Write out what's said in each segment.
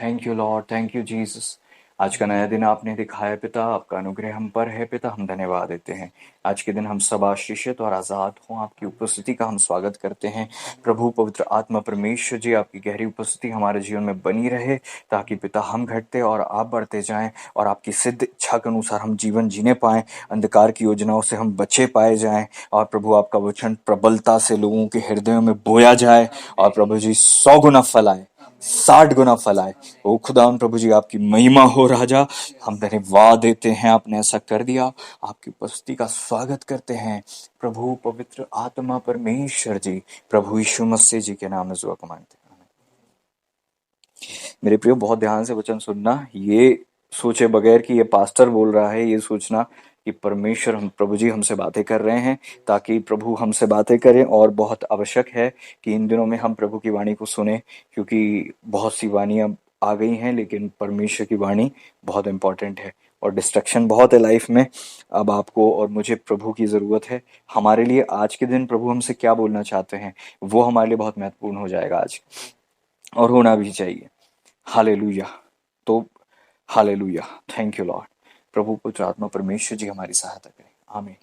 Thank you Lord, thank you Jesus. आज का नया दिन आपने दिखाया पिता, आपका अनुग्रह हम पर है पिता, हम धन्यवाद देते हैं। आज के दिन हम सब आशीषित और आज़ाद हों, आपकी उपस्थिति का हम स्वागत करते हैं। प्रभु पवित्र आत्मा परमेश्वर जी, आपकी गहरी उपस्थिति हमारे जीवन में बनी रहे, ताकि पिता हम घटते और आप बढ़ते जाएं, और आपकी सिद्ध इच्छा के अनुसार हम जीवन जीने पाएं, अंधकार की योजनाओं से हम बचे पाए जाएं, और प्रभु आपका वचन प्रबलता से लोगों के हृदयों में बोया जाए, और प्रभु जी 100 गुना फल आए, 60 गुना फल आए। ओ खुदावन प्रभु जी, आपकी महिमा हो राजा। हम धन्यवाद देते हैं, आपने ऐसा कर दिया। आपकी उपस्थिति का स्वागत करते हैं प्रभु पवित्र आत्मा परमेश्वर जी, प्रभु यीशु मसीह जी के नाम में दुआ मांगते हैं। मेरे प्रियो, बहुत ध्यान से वचन सुनना। ये सोचे बगैर कि ये पास्टर बोल रहा है, ये सोचना कि परमेश्वर, हम प्रभु जी हमसे बातें कर रहे हैं, ताकि प्रभु हमसे बातें करें। और बहुत आवश्यक है कि इन दिनों में हम प्रभु की वाणी को सुने, क्योंकि बहुत सी वाणियाँ आ गई हैं, लेकिन परमेश्वर की वाणी बहुत इंपॉर्टेंट है। और डिस्ट्रक्शन बहुत है लाइफ में। अब आपको और मुझे प्रभु की ज़रूरत है। हमारे लिए आज के दिन प्रभु हमसे क्या बोलना चाहते हैं, वो हमारे लिए बहुत महत्वपूर्ण हो जाएगा आज, और होना भी चाहिए। हालेलुया। तो हालेलुया, थैंक यू लॉर्ड। प्रभु पुत्र आत्मा परमेश्वर जी हमारी सहायता करें, आमीन।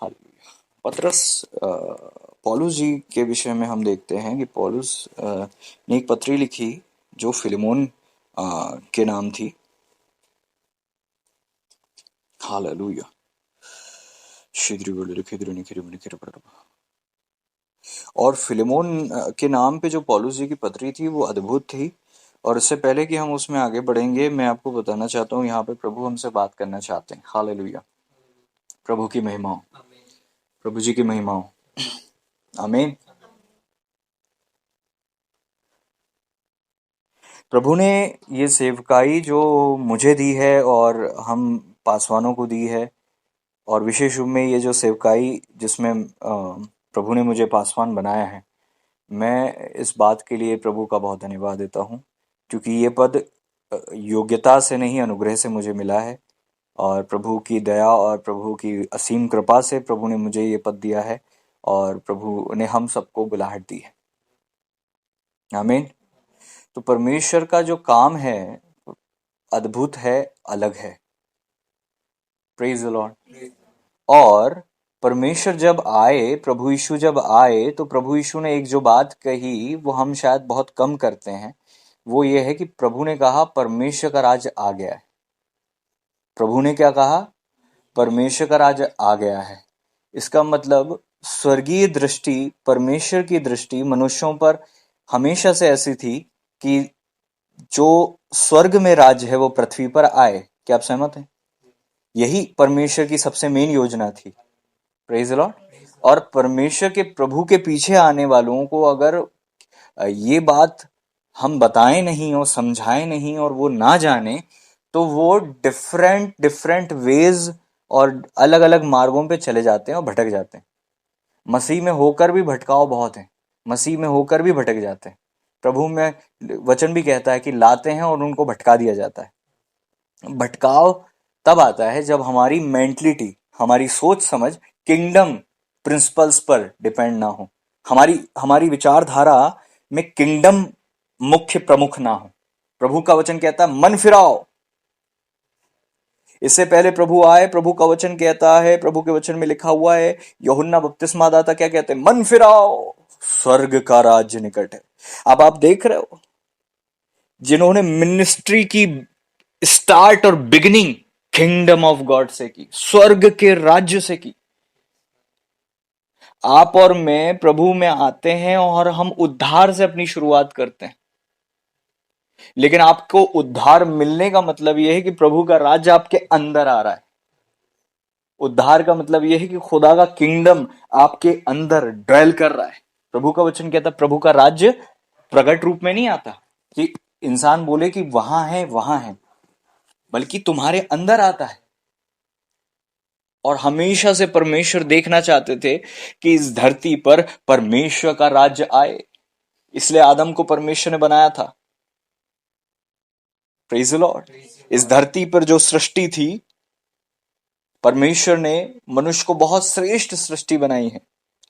हालेलुया। पतरस पौलुस जी के विषय में हम देखते हैं कि पौलुस ने एक पत्री लिखी जो फिलेमोन के नाम थी। हालेलुया। और फिलेमोन के नाम पे जो पौलुस जी की पत्री थी वो अद्भुत थी। और इससे पहले कि हम उसमें आगे बढ़ेंगे, मैं आपको बताना चाहता हूँ यहाँ पे प्रभु हमसे बात करना चाहते हैं। हालेलुया। प्रभु की महिमाओं, प्रभु जी की महिमाओं, आमीन। प्रभु ने ये सेवकाई जो मुझे दी है और हम पासवानों को दी है, और विशेष रूप में ये जो सेवकाई जिसमें प्रभु ने मुझे पासवान बनाया है, मैं इस बात के लिए प्रभु का बहुत धन्यवाद देता हूँ, क्योंकि ये पद योग्यता से नहीं, अनुग्रह से मुझे मिला है। और प्रभु की दया और प्रभु की असीम कृपा से प्रभु ने मुझे ये पद दिया है, और प्रभु ने हम सबको बुलाहट दी है, आमीन। तो परमेश्वर का जो काम है अद्भुत है, अलग है। Praise the Lord. और परमेश्वर जब आए, प्रभु यीशु जब आए, तो प्रभु यीशु ने एक जो बात कही वो हम शायद बहुत कम करते हैं। वो ये है कि प्रभु ने कहा परमेश्वर का राज आ गया है। प्रभु ने क्या कहा? परमेश्वर का राज आ गया है। इसका मतलब स्वर्गीय दृष्टि, परमेश्वर की दृष्टि मनुष्यों पर हमेशा से ऐसी थी कि जो स्वर्ग में राज है वो पृथ्वी पर आए। क्या आप सहमत हैं? यही परमेश्वर की सबसे मेन योजना थी। Praise the Lord. और परमेश्वर के, प्रभु के पीछे आने वालों को अगर ये बात हम बताएं नहीं और समझाएं नहीं और वो ना जाने, तो वो डिफरेंट डिफरेंट वेज और अलग अलग मार्गों पे चले जाते हैं और भटक जाते हैं। मसीह में होकर भी भटकाव बहुत है, मसीह में होकर भी भटक जाते हैं। प्रभु में वचन भी कहता है कि लाते हैं और उनको भटका दिया जाता है। भटकाव तब आता है जब हमारी मेंटलिटी, हमारी सोच समझ किंगडम प्रिंसिपल्स पर डिपेंड ना हो, हमारी हमारी विचारधारा में किंगडम मुख्य प्रमुख ना हो। प्रभु का वचन कहता है मन फिराओ। इससे पहले प्रभु आए, प्रभु का वचन कहता है, प्रभु के वचन में लिखा हुआ है, यूहन्ना बपतिस्मा दाता क्या कहते हैं? मन फिराओ, स्वर्ग का राज्य निकट है। अब आप देख रहे हो, जिन्होंने मिनिस्ट्री की स्टार्ट और बिगिनिंग किंगडम ऑफ गॉड से की, स्वर्ग के राज्य से की। आप और मैं प्रभु में आते हैं और हम उद्धार से अपनी शुरुआत करते हैं, लेकिन आपको उद्धार मिलने का मतलब यह है कि प्रभु का राज्य आपके अंदर आ रहा है। उद्धार का मतलब यह है कि खुदा का किंगडम आपके अंदर ड्वेल कर रहा है। प्रभु का वचन कहता है प्रभु का राज्य प्रकट रूप में नहीं आता कि इंसान बोले कि वहां है, बल्कि तुम्हारे अंदर आता है। और हमेशा से परमेश्वर देखना चाहते थे कि इस धरती पर परमेश्वर का राज्य आए, इसलिए आदम को परमेश्वर ने बनाया था। Praise the Lord. इस धरती पर जो सृष्टि थी, परमेश्वर ने मनुष्य को बहुत श्रेष्ठ सृष्टि बनाई है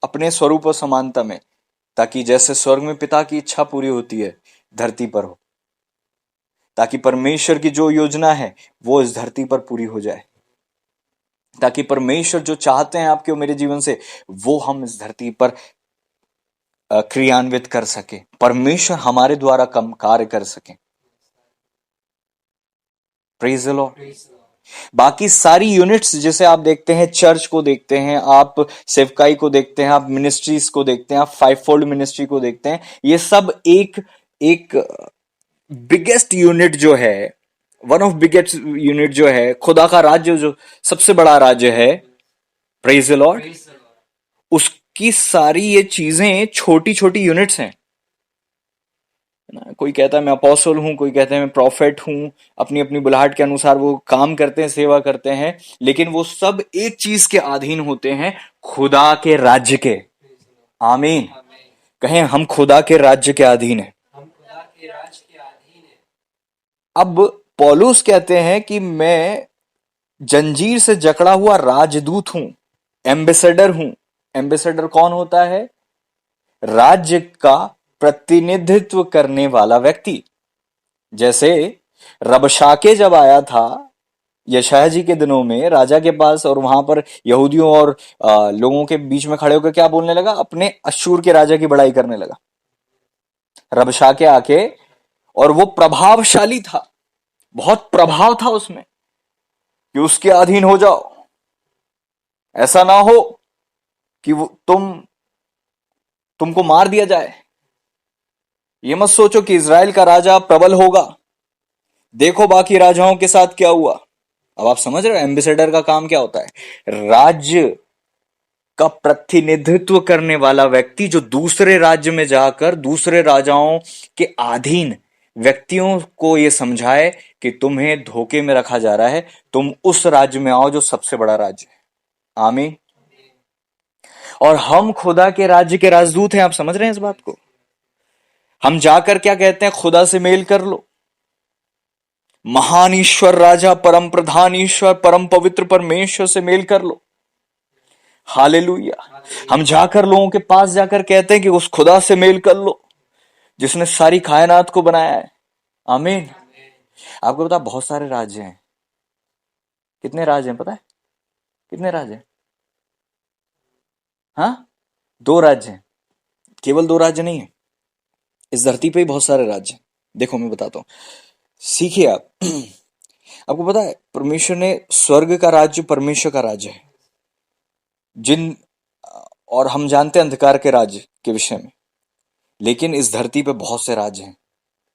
अपने स्वरूप और समानता में, ताकि जैसे स्वर्ग में पिता की इच्छा पूरी होती है, धरती पर हो। ताकि परमेश्वर की जो योजना है वो इस धरती पर पूरी हो जाए, ताकि परमेश्वर जो चाहते हैं आपके और मेरे जीवन से वो हम इस धरती पर क्रियान्वित कर सके, परमेश्वर हमारे द्वारा कम कार्य कर सके। Praise the Lord. बाकी सारी यूनिट्स जैसे आप देखते हैं, चर्च को देखते हैं, आप सेवकाई को देखते हैं, आप मिनिस्ट्रीज को देखते हैं, आप फाइव फोल्ड मिनिस्ट्री को देखते हैं, ये सब एक एक बिगेस्ट यूनिट जो है, वन ऑफ बिगेस्ट यूनिट जो है, खुदा का राज्य जो सबसे बड़ा राज्य है, प्रेज द लॉर्ड, उसकी सारी ये चीजें छोटी छोटी यूनिट्स हैं ना। कोई कहता है मैं अपोस्टल हूं, कोई कहता है मैं प्रॉफिट हूं, अपनी अपनी बुलाहट के अनुसार वो काम करते हैं, सेवा करते हैं, लेकिन वो सब एक चीज के अधीन होते हैं, खुदा के राज्य के। आमीन। कहें हम खुदा के राज्य के अधीन हैं। अब पौलुस कहते हैं कि मैं जंजीर से जकड़ा हुआ राजदूत हूं, एम्बेसडर हूं। एम्बेसडर कौन होता है? राज्य का प्रतिनिधित्व करने वाला व्यक्ति। जैसे रबशाके जब आया था यशायाह जी के दिनों में राजा के पास, और वहां पर यहूदियों और लोगों के बीच में खड़े होकर क्या बोलने लगा? अपने अश्शूर के राजा की बड़ाई करने लगा। रबशाके आके, और वो प्रभावशाली था, बहुत प्रभाव था उसमें कि उसके अधीन हो जाओ, ऐसा ना हो कि वो तुमको मार दिया जाए। ये मत सोचो कि इजराइल का राजा प्रबल होगा, देखो बाकी राजाओं के साथ क्या हुआ। अब आप समझ रहे हो एम्बेसडर का काम क्या होता है? राज्य का प्रतिनिधित्व करने वाला व्यक्ति जो दूसरे राज्य में जाकर दूसरे राजाओं के अधीन व्यक्तियों को यह समझाए कि तुम्हें धोखे में रखा जा रहा है, तुम उस राज्य में आओ जो सबसे बड़ा राज्य है। आमीन। और हम खुदा के राज्य के राजदूत हैं। आप समझ रहे हैं इस बात को? हम जाकर क्या कहते हैं? खुदा से मेल कर लो, महान ईश्वर राजा, परम प्रधान ईश्वर, परम पवित्र परमेश्वर से मेल कर लो। हालेलुया। हम जाकर लोगों के पास जाकर कहते हैं कि उस खुदा से मेल कर लो जिसने सारी कायनात को बनाया है। आमीन। आपको पता बहुत सारे राज्य हैं। कितने राज्य हैं पता है? कितने राज्य हैं? हाँ, 2 राज्य हैं। केवल 2 राज्य नहीं है, इस धरती पे ही बहुत सारे राज्य हैं। देखो मैं बताता हूं, सीखिए आप। आपको पता है परमेश्वर ने स्वर्ग का राज्य परमेश्वर का राज्य है, जिन और हम जानते हैं अंधकार के राज्य के विषय में, लेकिन इस धरती पे बहुत से राज्य हैं।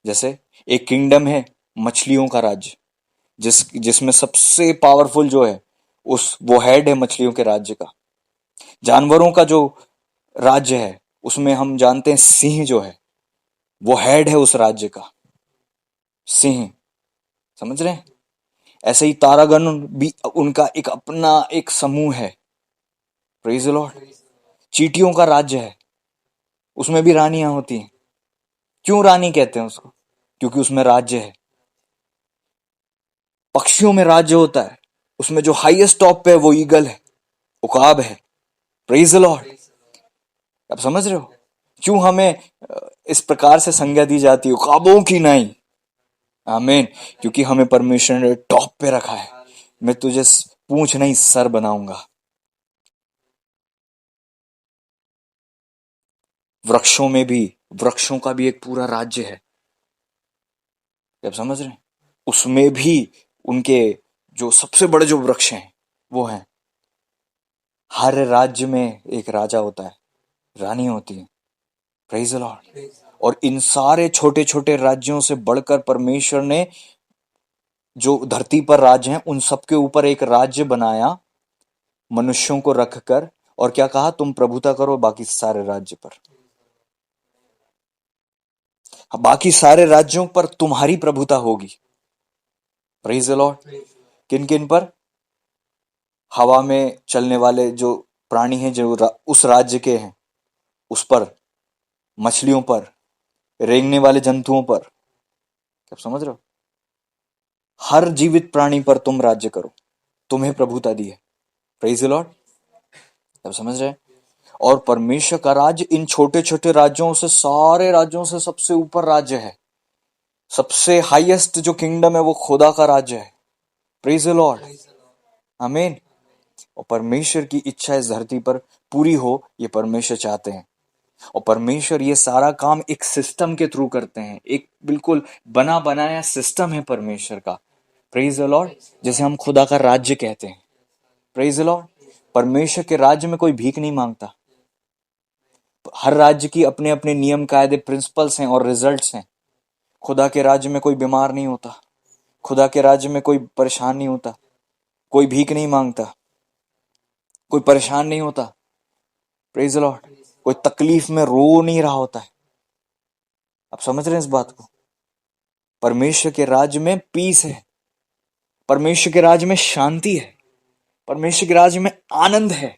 जैसे एक किंगडम है मछलियों का राज्य, जिसमें सबसे पावरफुल जो है वो हेड है मछलियों के राज्य का। जानवरों का जो राज्य है उसमें हम जानते हैं सिंह जो है वो हेड है उस राज्य का, सिंह। समझ रहे हैं? ऐसे ही तारागण भी उनका एक अपना एक समूह है। Praise the Lord. चींटियों का राज्य है, उसमें भी रानियां होती हैं। क्यों रानी कहते हैं उसको? क्योंकि उसमें राज्य है। पक्षियों में राज्य होता है, उसमें जो हाईएस्ट टॉप पे है वो ईगल है, उकाब है। Praise the Lord. आप समझ रहे हो क्यों हमें इस प्रकार से संज्ञा दी जाती है, उकाबों की नहीं? आमीन। क्योंकि हमें परमेश्वर ने टॉप पे रखा है। मैं तुझे पूंछ नहीं सर बनाऊंगा। वृक्षों में भी, वृक्षों का भी एक पूरा राज्य है। आप समझ रहे हैं? उसमें भी उनके जो सबसे बड़े जो वृक्ष हैं वो हैं। हर राज्य में एक राजा होता है, रानी होती है। Praise the Lord. और इन सारे छोटे छोटे राज्यों से बढ़कर परमेश्वर ने जो धरती पर राज्य हैं उन सबके ऊपर एक राज्य बनाया मनुष्यों को रखकर, और क्या कहा? तुम प्रभुता करो बाकी सारे राज्य पर। बाकी सारे राज्यों पर तुम्हारी प्रभुता होगी। Praise the Lord. किन किन पर? हवा में चलने वाले जो प्राणी हैं जो उस राज्य के हैं उस पर, मछलियों पर, रेंगने वाले जंतुओं पर। आप समझ रहे हो? हर जीवित प्राणी पर तुम राज्य करो, तुम्हें प्रभुता दी है। Praise the Lord. आप समझ रहे हैं? और परमेश्वर का राज्य इन छोटे छोटे राज्यों से, सारे राज्यों से सबसे ऊपर राज्य है। सबसे हाईएस्ट जो किंगडम है वो खुदा का राज्य है। प्रेज द लॉर्ड, आमीन। और परमेश्वर की इच्छा इस धरती पर पूरी हो, ये परमेश्वर चाहते हैं। और परमेश्वर ये सारा काम एक सिस्टम के थ्रू करते हैं। एक बिल्कुल बना बनाया सिस्टम है परमेश्वर का। प्रेज द लॉर्ड, जैसे हम खुदा का राज्य कहते हैं। प्रेज द लॉर्ड, परमेश्वर के राज्य में कोई भीख नहीं मांगता। हर राज्य की अपने अपने नियम कायदे प्रिंसिपल्स हैं और रिजल्ट्स हैं। खुदा के राज्य में कोई बीमार नहीं होता, खुदा के राज्य में कोई परेशान नहीं होता, कोई भीख नहीं मांगता, कोई परेशान नहीं होता। प्रेज द लॉर्ड, कोई तकलीफ में रो नहीं रहा होता है। आप समझ रहे हैं इस बात को? परमेश्वर के राज्य में पीस है, परमेश्वर के राज्य में शांति है, परमेश्वर के राज्य में आनंद है।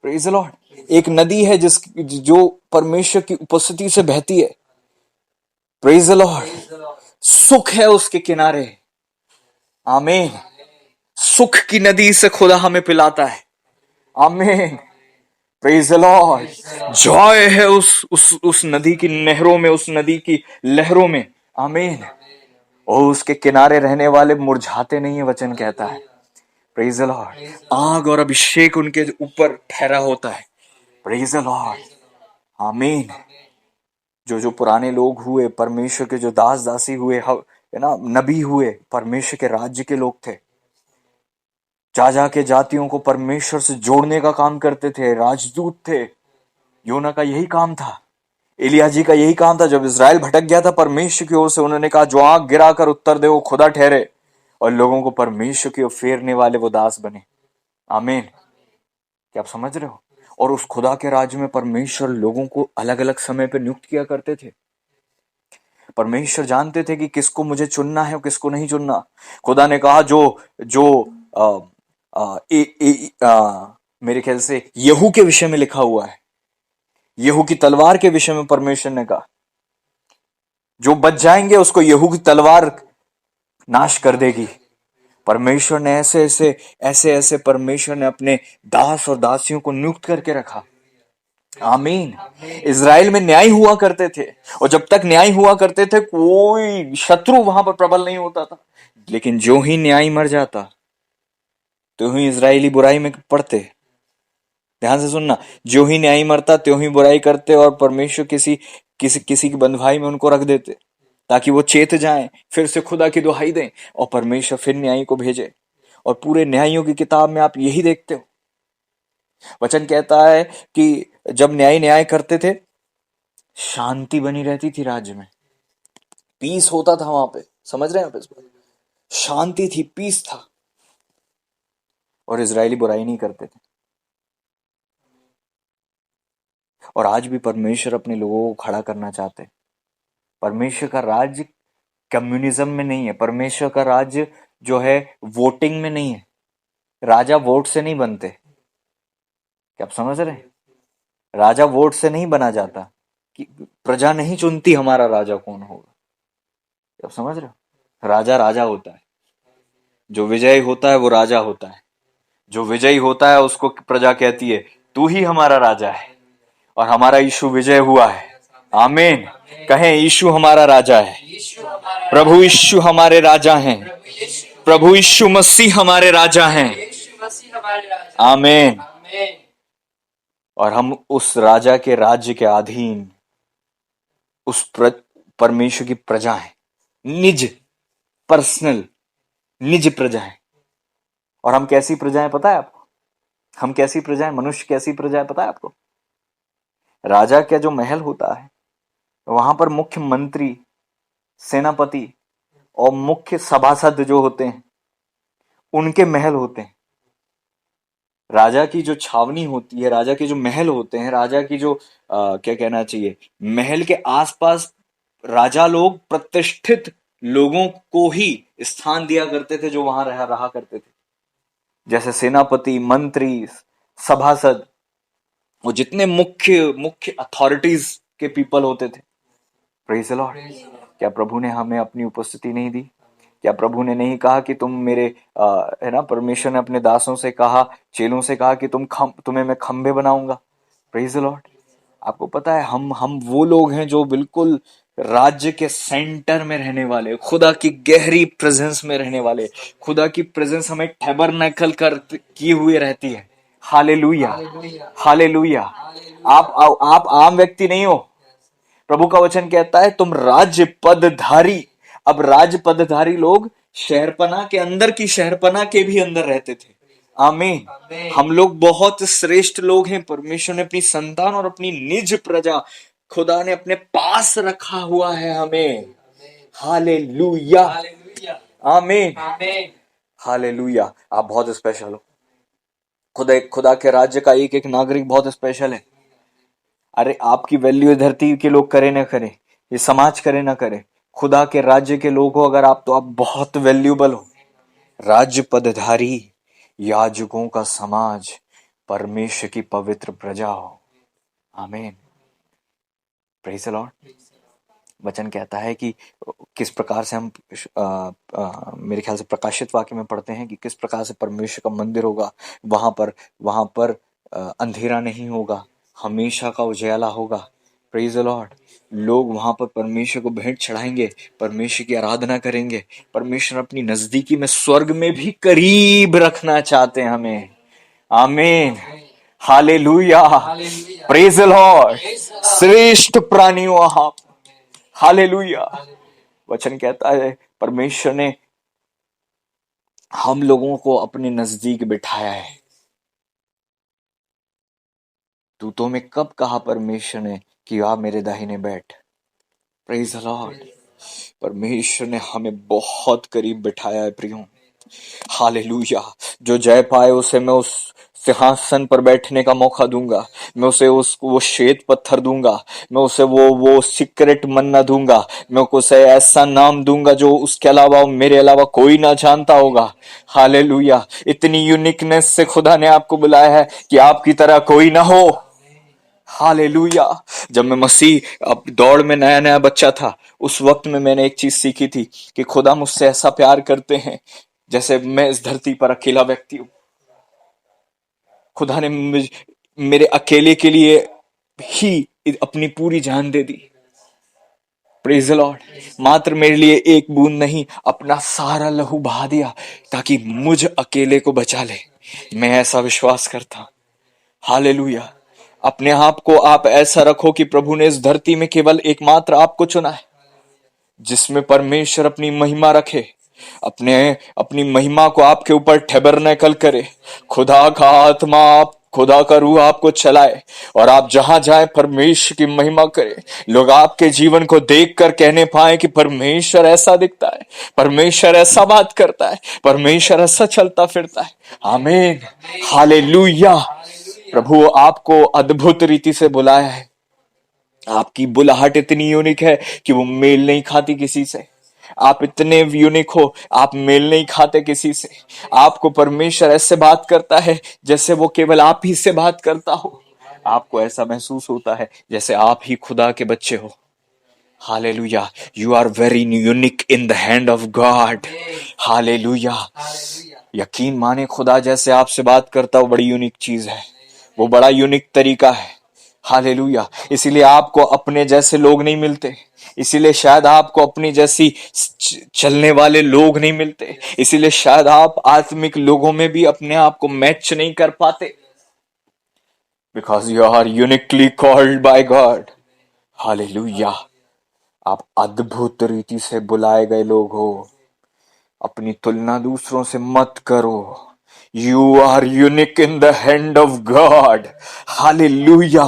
प्रेज द लॉर्ड, एक नदी है जो परमेश्वर की उपस्थिति से बहती है। प्रेज द लॉर्ड, सुख है उसके किनारे। आमीन। सुख की नदी से खुदा हमें पिलाता है। आमीन। प्रेज द लॉर्ड, जॉय है उस नदी की नहरों में, उस नदी की लहरों में। आमीन। और उसके किनारे रहने वाले मुरझाते नहीं है, वचन कहता है। प्रेज द लॉर्ड, आग और अभिषेक उनके ऊपर ठहरा होता है। प्रेज द लॉर्ड, आमीन। जो पुराने लोग हुए, परमेश्वर के जो दास दासी हुए, है ना, नबी हुए, परमेश्वर के राज्य के लोग थे। जा के जातियों को परमेश्वर से जोड़ने का काम करते थे, राजदूत थे। योना का यही काम था, एलिया जी का यही काम था। जब इज़राइल भटक गया था, परमेश्वर की ओर से उन्होंने कहा, जो आंख गिरा कर उत्तर दे वो खुदा ठहरे, और लोगों को परमेश्वर की ओर फेरने वाले वो दास बने। आमीन। क्या आप समझ रहे हो? और उस खुदा के राज्य में परमेश्वर लोगों को अलग अलग समय पर नियुक्त किया करते थे। परमेश्वर जानते थे कि किसको मुझे चुनना है और किसको नहीं चुनना। खुदा ने कहा जो जो आ, आ, ए, ए, आ, मेरे ख्याल से यहू के विषय में लिखा हुआ है, यहू की तलवार के विषय में परमेश्वर ने कहा, जो बच जाएंगे उसको यहू की तलवार नाश कर देगी। परमेश्वर ने ऐसे परमेश्वर ने अपने दास और दासियों को नियुक्त करके रखा। आमीन। इज़राइल में न्याय हुआ करते थे, और जब तक न्याय हुआ करते थे कोई शत्रु वहां पर प्रबल नहीं होता था। लेकिन जो ही न्याय मर जाता, तो ही इज़राइली बुराई में पड़ते। ध्यान से सुनना, जो ही न्याय मरता त्यों ही बुराई करते, और परमेश्वर किसी की बंधुआई में उनको रख देते, ताकि वो चेत जाएं, फिर से खुदा की दुहाई दें, और परमेश्वर फिर न्यायी को भेजे। और पूरे न्यायियों की किताब में आप यही देखते हो। वचन कहता है कि जब न्याय करते थे, शांति बनी रहती थी राज्य में, पीस होता था वहां पे। समझ रहे हैं आप इस बात? शांति थी, पीस था, और इजरायली बुराई नहीं करते थे। और आज भी परमेश्वर अपने लोगों को खड़ा करना चाहते हैं। परमेश्वर का राज्य कम्युनिज्म में नहीं है। परमेश्वर का राज्य जो है वोटिंग में नहीं है। राजा वोट से नहीं बनते। क्या आप समझ रहे हैं? राजा वोट से नहीं बना जाता, कि प्रजा नहीं चुनती हमारा राजा कौन होगा। आप समझ रहे हो? राजा राजा होता है, जो विजयी होता है वो राजा होता है। जो विजयी होता है उसको प्रजा कहती है तू ही हमारा राजा है, और हमारा यीशु विजय हुआ है। आमीन। कहें यीशु हमारा राजा है, प्रभु यीशु हमारे राजा हैं, प्रभु यीशु मसीह हमारे राजा हैं। आमीन। और हम उस राजा के राज्य के अधीन, उस परमेश्वर की प्रजा है, निज प्रजा है। और हम कैसी प्रजा है पता है आपको? हम कैसी प्रजा है, मनुष्य कैसी प्रजा है पता है आपको? राजा का जो महल होता है, वहां पर मुख्य मंत्री, सेनापति और मुख्य सभासद जो होते हैं, उनके महल होते हैं। राजा की जो छावनी होती है, राजा के जो महल होते हैं, राजा की जो क्या कहना चाहिए, महल के आसपास राजा लोग प्रतिष्ठित लोगों को ही स्थान दिया करते थे, जो वहां रहा करते थे। जैसे सेनापति, मंत्री, सभासद, वो जितने मुख्य अथॉरिटीज के पीपल होते थे। Praise the Lord. क्या प्रभु ने हमें अपनी उपस्थिति नहीं दी? क्या प्रभु ने नहीं कहा कि तुम मेरे है ना, परमेश्वर ने अपने दासों से कहा, चेलों से कहा कि तुम्हें मैं खंबे बनाऊंगा। Praise the Lord. आपको पता है हम वो लोग हैं जो बिल्कुल राज्य के सेंटर में रहने वाले, खुदा की गहरी प्रेजेंस में रहने वाले। खुदा की प्रेजेंस हमें टैबरनेकल कर किए हुए रहती है। Hallelujah, hallelujah. आप आम व्यक्ति नहीं हो। प्रभु का वचन कहता है तुम राज्य पदधारी। अब राज्य पदधारी लोग शहरपना के अंदर की शहरपना के भी अंदर रहते थे। आमीन। हम लोग बहुत श्रेष्ठ लोग हैं। परमेश्वर ने अपनी संतान और अपनी निज प्रजा खुदा ने अपने पास रखा हुआ है हमें। हालेलुया, आमीन, हालेलुया। आप बहुत स्पेशल हो। खुदा के राज्य का एक एक नागरिक बहुत स्पेशल है। अरे आपकी वैल्यू धरती के लोग करे ना करे, ये समाज करे ना करे, खुदा के राज्य के लोग हो अगर आप, तो आप बहुत वैल्यूबल हो। राज्य पदधारी, याजकों का समाज, परमेश्वर की पवित्र प्रजा हो। आमीन, प्रेज़ द लॉर्ड। वचन कहता है कि किस प्रकार से हम मेरे ख्याल से प्रकाशित वाक्य में पढ़ते हैं कि किस प्रकार से परमेश्वर का मंदिर होगा। वहां पर अंधेरा नहीं होगा, हमेशा का उजाला होगा। Praise the Lord. लोग वहां पर परमेश्वर को भेंट चढ़ाएंगे, परमेश्वर की आराधना करेंगे। परमेश्वर अपनी नजदीकी में स्वर्ग में भी करीब रखना चाहते हैं हमें। आमीन, हालेलुया, प्रेज द लॉर्ड। श्रेष्ठ प्राणियों आप, हालेलुया। वचन कहता है परमेश्वर ने हम लोगों को अपने नजदीक बिठाया है। दूतों में कब कहा परमेश्वर ने कि आप मेरे दाहिने बैठ। Praise the Lord. परमेश्वर ने हमें बहुत करीब बिठाया है प्रियो। हालेलुया। जो जय पाए उसे मैं उस सिंहासन पर बैठने का मौका दूंगा। मैं उसे वो श्वेत पत्थर दूंगा। मैं उसे वो सीक्रेट मन्ना दूंगा। मैं उसे ऐसा नाम दूंगा जो उसके अलावा, मेरे अलावा कोई ना जानता होगा। हालेलुया। इतनी यूनिकनेस से खुदा ने आपको बुलाया है कि आपकी तरह कोई ना हो। हालेलुया। जब मैं मसीह अब दौड़ में नया नया बच्चा था, उस वक्त में मैंने एक चीज सीखी थी कि खुदा मुझसे ऐसा प्यार करते हैं जैसे मैं इस धरती पर अकेला व्यक्ति हूं। खुदा ने मेरे अकेले के लिए ही अपनी पूरी जान दे दी। Praise the Lord. मात्र मेरे लिए एक बूंद नहीं, अपना सारा लहू बहा दिया ताकि मुझ अकेले को बचा ले। मैं ऐसा विश्वास करता। हालेलुया। अपने आप को आप ऐसा रखो कि प्रभु ने इस धरती में केवल एकमात्र आपको चुना है जिसमें परमेश्वर अपनी महिमा रखे, अपनी महिमा को आपके ऊपर टैबरनेकल करे। खुदा का आत्मा, आप खुदा का रूह आपको चलाए और आप जहां जाए परमेश्वर की महिमा करें। लोग आपके जीवन को देखकर कहने पाए कि परमेश्वर ऐसा दिखता है, परमेश्वर ऐसा बात करता है, परमेश्वर ऐसा चलता फिरता है। आमीन, हालेलुया। प्रभु आपको अद्भुत रीति से बुलाया है। आपकी बुलाहट इतनी यूनिक है कि वो मेल नहीं खाती किसी से। आप इतने यूनिक हो, आप मेल नहीं खाते किसी से। आपको परमेश्वर ऐसे बात करता है जैसे वो केवल आप ही से बात करता हो। आपको ऐसा महसूस होता है जैसे आप ही खुदा के बच्चे हो। Hallelujah. You are very unique in the hand of God. Hallelujah. यकीन माने खुदा जैसे आपसे बात करता, वो बड़ी यूनिक चीज है, वो बड़ा यूनिक तरीका है। हालेलुया। इसीलिए आपको अपने जैसे लोग नहीं मिलते, इसीलिए शायद आपको अपनी जैसी चलने वाले लोग नहीं मिलते, इसीलिए शायद आप आत्मिक लोगों में भी अपने आप को मैच नहीं कर पाते। Because you are uniquely called by God. Hallelujah. आप अद्भुत रीति से बुलाए गए लोग हो। अपनी तुलना दूसरों से मत करो। You are unique in the hand of God. Hallelujah.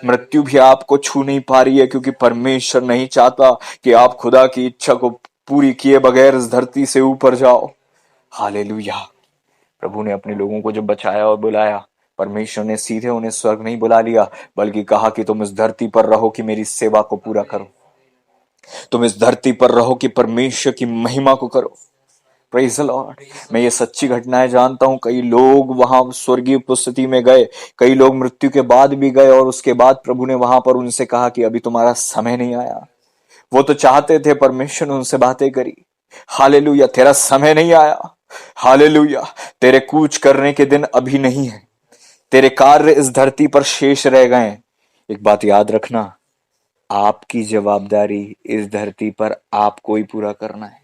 मृत्यु भी आपको छू नहीं पा रही है क्योंकि परमेश्वर नहीं चाहता कि आप खुदा की इच्छा को पूरी किए बगैर इस धरती से ऊपर जाओ। हालेलुया। प्रभु ने अपने लोगों को जब बचाया और बुलाया, परमेश्वर ने सीधे उन्हें स्वर्ग नहीं बुला लिया, बल्कि कहा कि तुम इस धरती पर रहो कि मेरी सेवा को पूरा करो। तुम इस धरती पर रहो कि परमेश्वर की महिमा को करो। Praise the Lord. मैं ये सच्ची घटनाएं जानता हूं। कई लोग वहां स्वर्गीय उपस्थिति में गए, कई लोग मृत्यु के बाद भी गए और उसके बाद प्रभु ने वहां पर उनसे कहा कि अभी तुम्हारा समय नहीं आया। वो तो चाहते थे, परमेश्वर ने उनसे बातें करी। हालेलुया। तेरा समय नहीं आया। हालेलुया। तेरे कूच करने के दिन अभी नहीं है। तेरे कार्य इस धरती पर शेष रह गए। एक बात याद रखना, आपकी जवाबदारी इस धरती पर आपको ही पूरा करना है।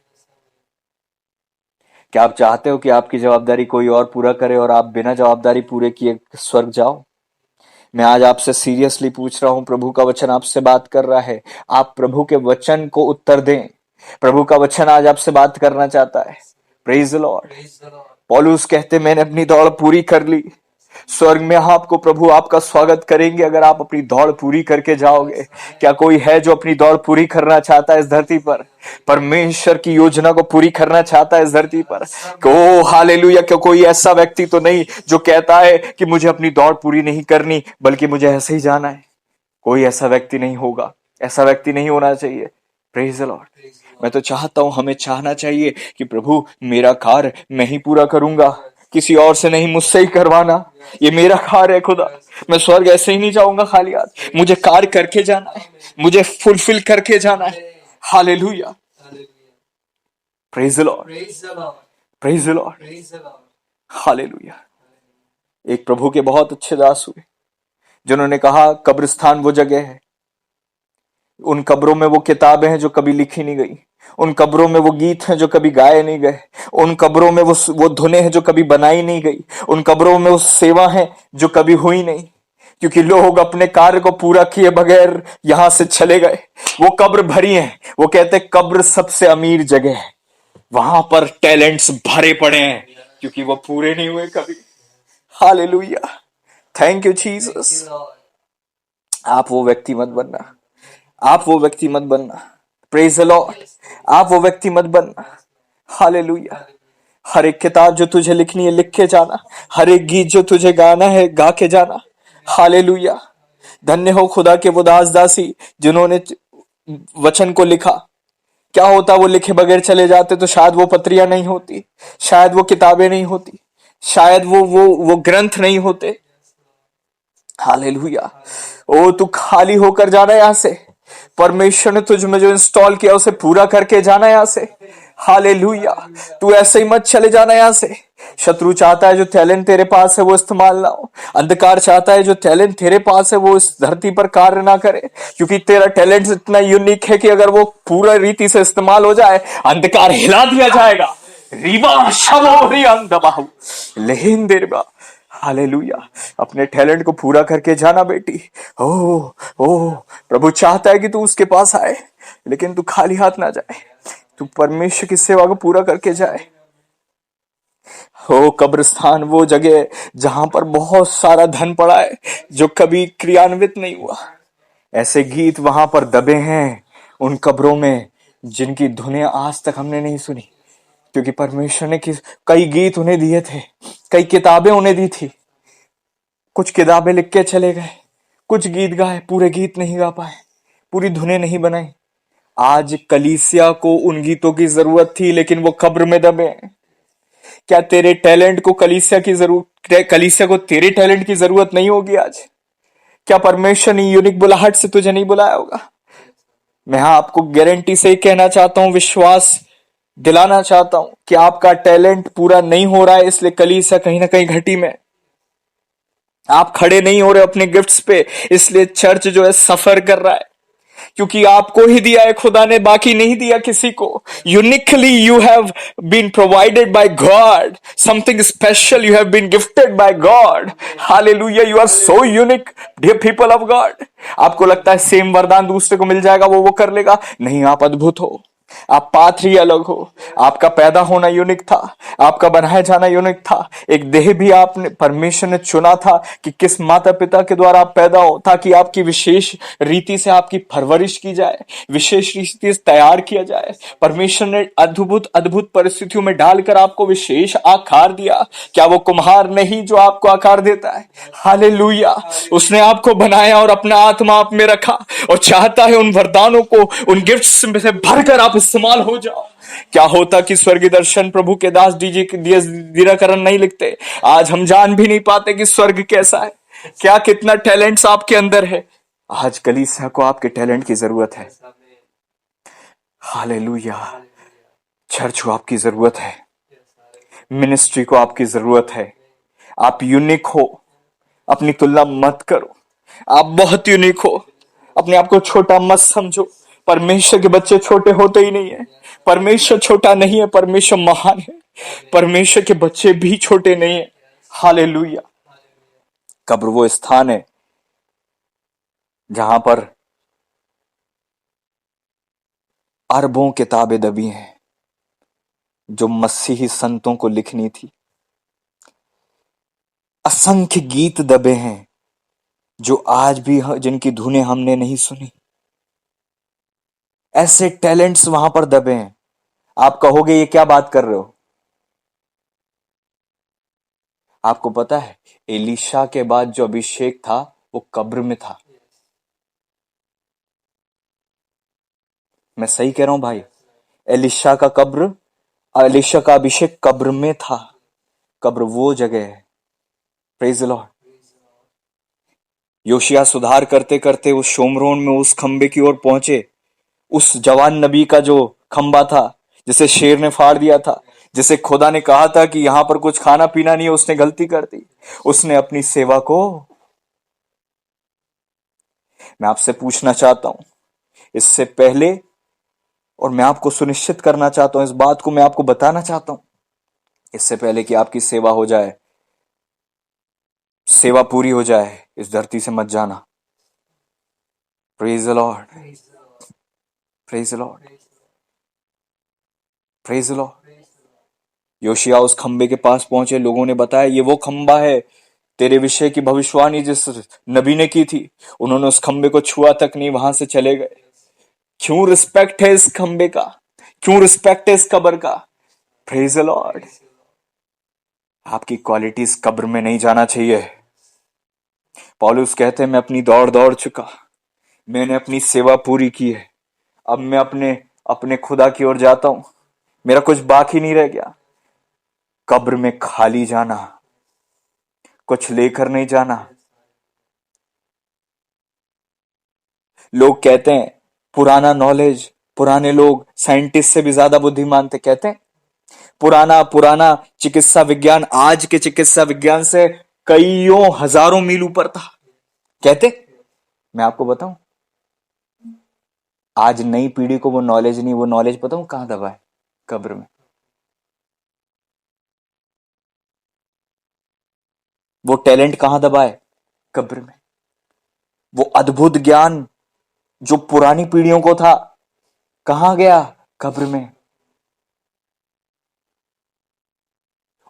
क्या आप चाहते हो कि आपकी जवाबदारी कोई और पूरा करे और आप बिना जवाबदारी पूरे किए स्वर्ग जाओ? मैं आज आपसे सीरियसली पूछ रहा हूं, प्रभु का वचन आपसे बात कर रहा है। आप प्रभु के वचन को उत्तर दें। प्रभु का वचन आज आपसे बात करना चाहता है। Praise the Lord. पौलुस कहते, मैंने अपनी दौड़ पूरी कर ली। स्वर्ग में आपको प्रभु आपका स्वागत करेंगे अगर आप अपनी दौड़ पूरी करके जाओगे। क्या कोई है जो अपनी दौड़ पूरी करना चाहता है इस धरती पर? परमेश्वर की योजना को पूरी करना चाहता है इस धरती पर? ओ हालेलुया। क्या कोई ऐसा व्यक्ति तो नहीं जो कहता है कि मुझे अपनी दौड़ पूरी नहीं करनी बल्कि मुझे ऐसे ही जाना है? कोई ऐसा व्यक्ति नहीं होगा, ऐसा व्यक्ति नहीं होना चाहिए। Praise the Lord. मैं तो चाहता हूं, हमें चाहना चाहिए कि प्रभु मेरा कार्य मैं ही पूरा करूंगा, किसी और से नहीं, मुझसे ही करवाना। ये मेरा कार्य है खुदा। मैं स्वर्ग ऐसे ही नहीं जाऊंगा खाली हाथ। मुझे कार्य करके जाना है, मुझे फुलफिल करके जाना है। Hallelujah. Praise the Lord. Praise the Lord. Hallelujah. एक प्रभु के बहुत अच्छे दास हुए जिन्होंने कहा, कब्रिस्तान वो जगह है, उन कब्रों में वो किताबें हैं जो कभी लिखी नहीं गई, उन कब्रों में वो गीत हैं जो कभी गाए नहीं गए, उन कब्रों में वो धुनें हैं जो कभी बनाई नहीं गई, उन कब्रों में वो सेवा है जो कभी हुई नहीं, क्योंकि लोग अपने कार्य को पूरा किए बगैर यहां से चले गए। वो कब्र भरी है। वो कहते कब्र सबसे अमीर जगह है, वहां पर टैलेंट्स भरे पड़े हैं क्योंकि वो पूरे नहीं हुए कभी। हालेलुया। Thank you Jesus. आप वो व्यक्ति मत बनना, आप वो व्यक्ति मत बनना। Praise the Lord. आप वो व्यक्ति मत बनना। हालेलुया। हर एक किताब जो तुझे लिखनी है लिख के जाना, हर एक गीत जो तुझे गाना है गा के जाना। हालेलुया। धन्य हो खुदा के वो दास दासी जिन्होंने वचन को लिखा। क्या होता वो लिखे बगैर चले जाते तो शायद वो पत्रियां नहीं होती, शायद वो किताबें नहीं होती, शायद वो ग्रंथ नहीं होते। हालेलुया। ओ तू खाली होकर जाना यहां से। परमेश्वर ने तुझ में जो इंस्टॉल किया उसे पूरा करके जाना यहां से। हालेलुया। तू ऐसे ही मत चले जाना यहां से। शत्रु चाहता है जो टैलेंट तेरे पास है वो इस्तेमाल ना हो। अंधकार चाहता है जो टैलेंट तेरे पास है वो इस धरती पर कार्य ना करे, क्योंकि तेरा टैलेंट इतना यूनिक है कि अगर वो पूरा रीति से इस्तेमाल हो जाए अंधकार हिला दिया जाएगा। रीवा शमोरी अंधबाहु लेहिन देरबा। हालेलुया। अपने टैलेंट को पूरा करके जाना बेटी। ओ प्रभु चाहता है कि तू उसके पास आए, लेकिन तू खाली हाथ ना जाए, तू परमेश्वर की सेवा को पूरा करके जाए। हो कब्रिस्तान वो जगह जहां पर बहुत सारा धन पड़ा है जो कभी क्रियान्वित नहीं हुआ। ऐसे गीत वहां पर दबे हैं उन कब्रों में जिनकी धुनें आज तक हमने नहीं सुनी, क्योंकि परमेश्वर ने कई गीत उन्हें दिए थे, कई किताबें उन्हें दी थी। कुछ किताबें लिख के चले गए, कुछ गीत गाए, पूरे गीत नहीं गा पाए, पूरी धुनें नहीं बनाई। आज कलीसिया को उन गीतों की जरूरत थी, लेकिन वो कब्र में दबे हैं। क्या तेरे टैलेंट को कलीसिया की जरूरत, कलीसिया को तेरे टैलेंट की जरूरत नहीं होगी आज? क्या परमेश्वर ने यूनिक बुलाहट से तुझे नहीं बुलाया होगा? मैं आपको गारंटी से कहना चाहता हूं, विश्वास दिलाना चाहता हूं कि आपका टैलेंट पूरा नहीं हो रहा है, इसलिए कलीसिया कहीं ना कहीं घटी में। आप खड़े नहीं हो रहे अपने गिफ्ट्स पे, इसलिए चर्च जो है सफर कर रहा है, क्योंकि आपको ही दिया है खुदा ने, बाकी नहीं दिया किसी को। Uniquely you have been provided by God, something special you have been gifted by God. Hallelujah. You are so unique dear people of God. आपको लगता है सेम वरदान दूसरे को मिल जाएगा, वो कर लेगा? नहीं, आप अद्भुत हो, आप पात्र ही अलग हो। आपका पैदा होना यूनिक था, आपका बनाया जाना यूनिक था। एक देह भी आपने, परमेश्वर ने चुना था कि किस माता पिता के द्वारा आप पैदा हो, ताकि आपकी विशेष रीति से आपकी परवरिश की जाए, विशेष रीति से तैयार किया जाए। परमेश्वर ने अद्भुत अद्भुत परिस्थितियों में डालकर आपको विशेष आकार दिया। क्या वो कुम्हार नहीं जो आपको आकार देता है? हालेलुया। उसने आपको बनाया और अपना आत्मा आप में रखा और चाहता है उन वरदानों को, उन गिफ्ट्स में से भरकर आप इस्तेमाल हो जाओ। क्या होता कि स्वर्गीय दर्शन प्रभु के दास दिनकरण नहीं लिखते? आज हम जान भी नहीं पाते कि स्वर्ग कैसा है, क्या कितना टैलेंट्स आपके अंदर है। आज कलीसिया को आपके टैलेंट की जरूरत है। हालेलुया। चर्च को आपकी जरूरत है, मिनिस्ट्री को आपकी जरूरत है। आप यूनिक हो, अपनी तुलना मत करो। आप बहुत यूनिक हो, अपने आप को छोटा मत समझो। परमेश्वर के बच्चे छोटे होते ही नहीं है। परमेश्वर छोटा नहीं है, परमेश्वर महान है। परमेश्वर के बच्चे भी छोटे नहीं है। हालेलुया। कब्र वो स्थान है जहां पर अरबों किताबें दबी हैं जो मसीही संतों को लिखनी थी। असंख्य गीत दबे हैं जो आज भी जिनकी धुनें हमने नहीं सुनी। ऐसे टैलेंट्स वहां पर दबे हैं। आप कहोगे ये क्या बात कर रहे हो? आपको पता है एलीशा के बाद जो अभिषेक था वो कब्र में था। मैं सही कह रहा हूं भाई? एलीशा का अभिषेक कब्र में था। कब्र वो जगह है। Praise the Lord. योशिया सुधार करते करते उस शोमरोन में उस खंबे की ओर पहुंचे। उस जवान नबी का जो खंबा था, जिसे शेर ने फाड़ दिया था, जिसे खुदा ने कहा था कि यहां पर कुछ खाना पीना नहीं है, उसने गलती कर दी। उसने अपनी सेवा को, मैं आपसे पूछना चाहता हूं इससे पहले, और मैं आपको सुनिश्चित करना चाहता हूं, इस बात को मैं आपको बताना चाहता हूं, इससे पहले कि आपकी सेवा हो जाए, सेवा पूरी हो जाए, इस धरती से मत जाना। Praise the Lord, praise the Lord, praise the Lord. योशिया उस खंबे के पास पहुंचे। लोगों ने बताया ये वो खंबा है तेरे विषय की भविष्यवाणी जिस नबी ने की थी। उन्होंने उस खंबे को छुआ तक नहीं, वहां से चले गए। क्यों रिस्पेक्ट है इस खंबे का? क्यों रिस्पेक्ट है इस कब्र का? Praise the Lord. आपकी क्वालिटीज कब्र में नहीं जाना चाहिए। पौलुस कहते हैं मैं अपनी दौड़ दौड़ चुका, मैंने अपनी सेवा पूरी की है। अब मैं अपने अपने खुदा की ओर जाता हूं, मेरा कुछ बाकी नहीं रह गया। कब्र में खाली जाना, कुछ लेकर नहीं जाना। लोग कहते हैं पुराना नॉलेज, पुराने लोग साइंटिस्ट से भी ज्यादा बुद्धिमान थे। कहते हैं पुराना पुराना चिकित्सा विज्ञान आज के चिकित्सा विज्ञान से कईयों हजारों मील ऊपर था। कहते, मैं आपको बताऊं, आज नई पीढ़ी को वो नॉलेज नहीं। वो नॉलेज पता हूं कहां दबा है? कब्र में। वो टैलेंट कहां दबा है? कब्र में। वो अद्भुत ज्ञान जो पुरानी पीढ़ियों को था, कहां गया? कब्र में।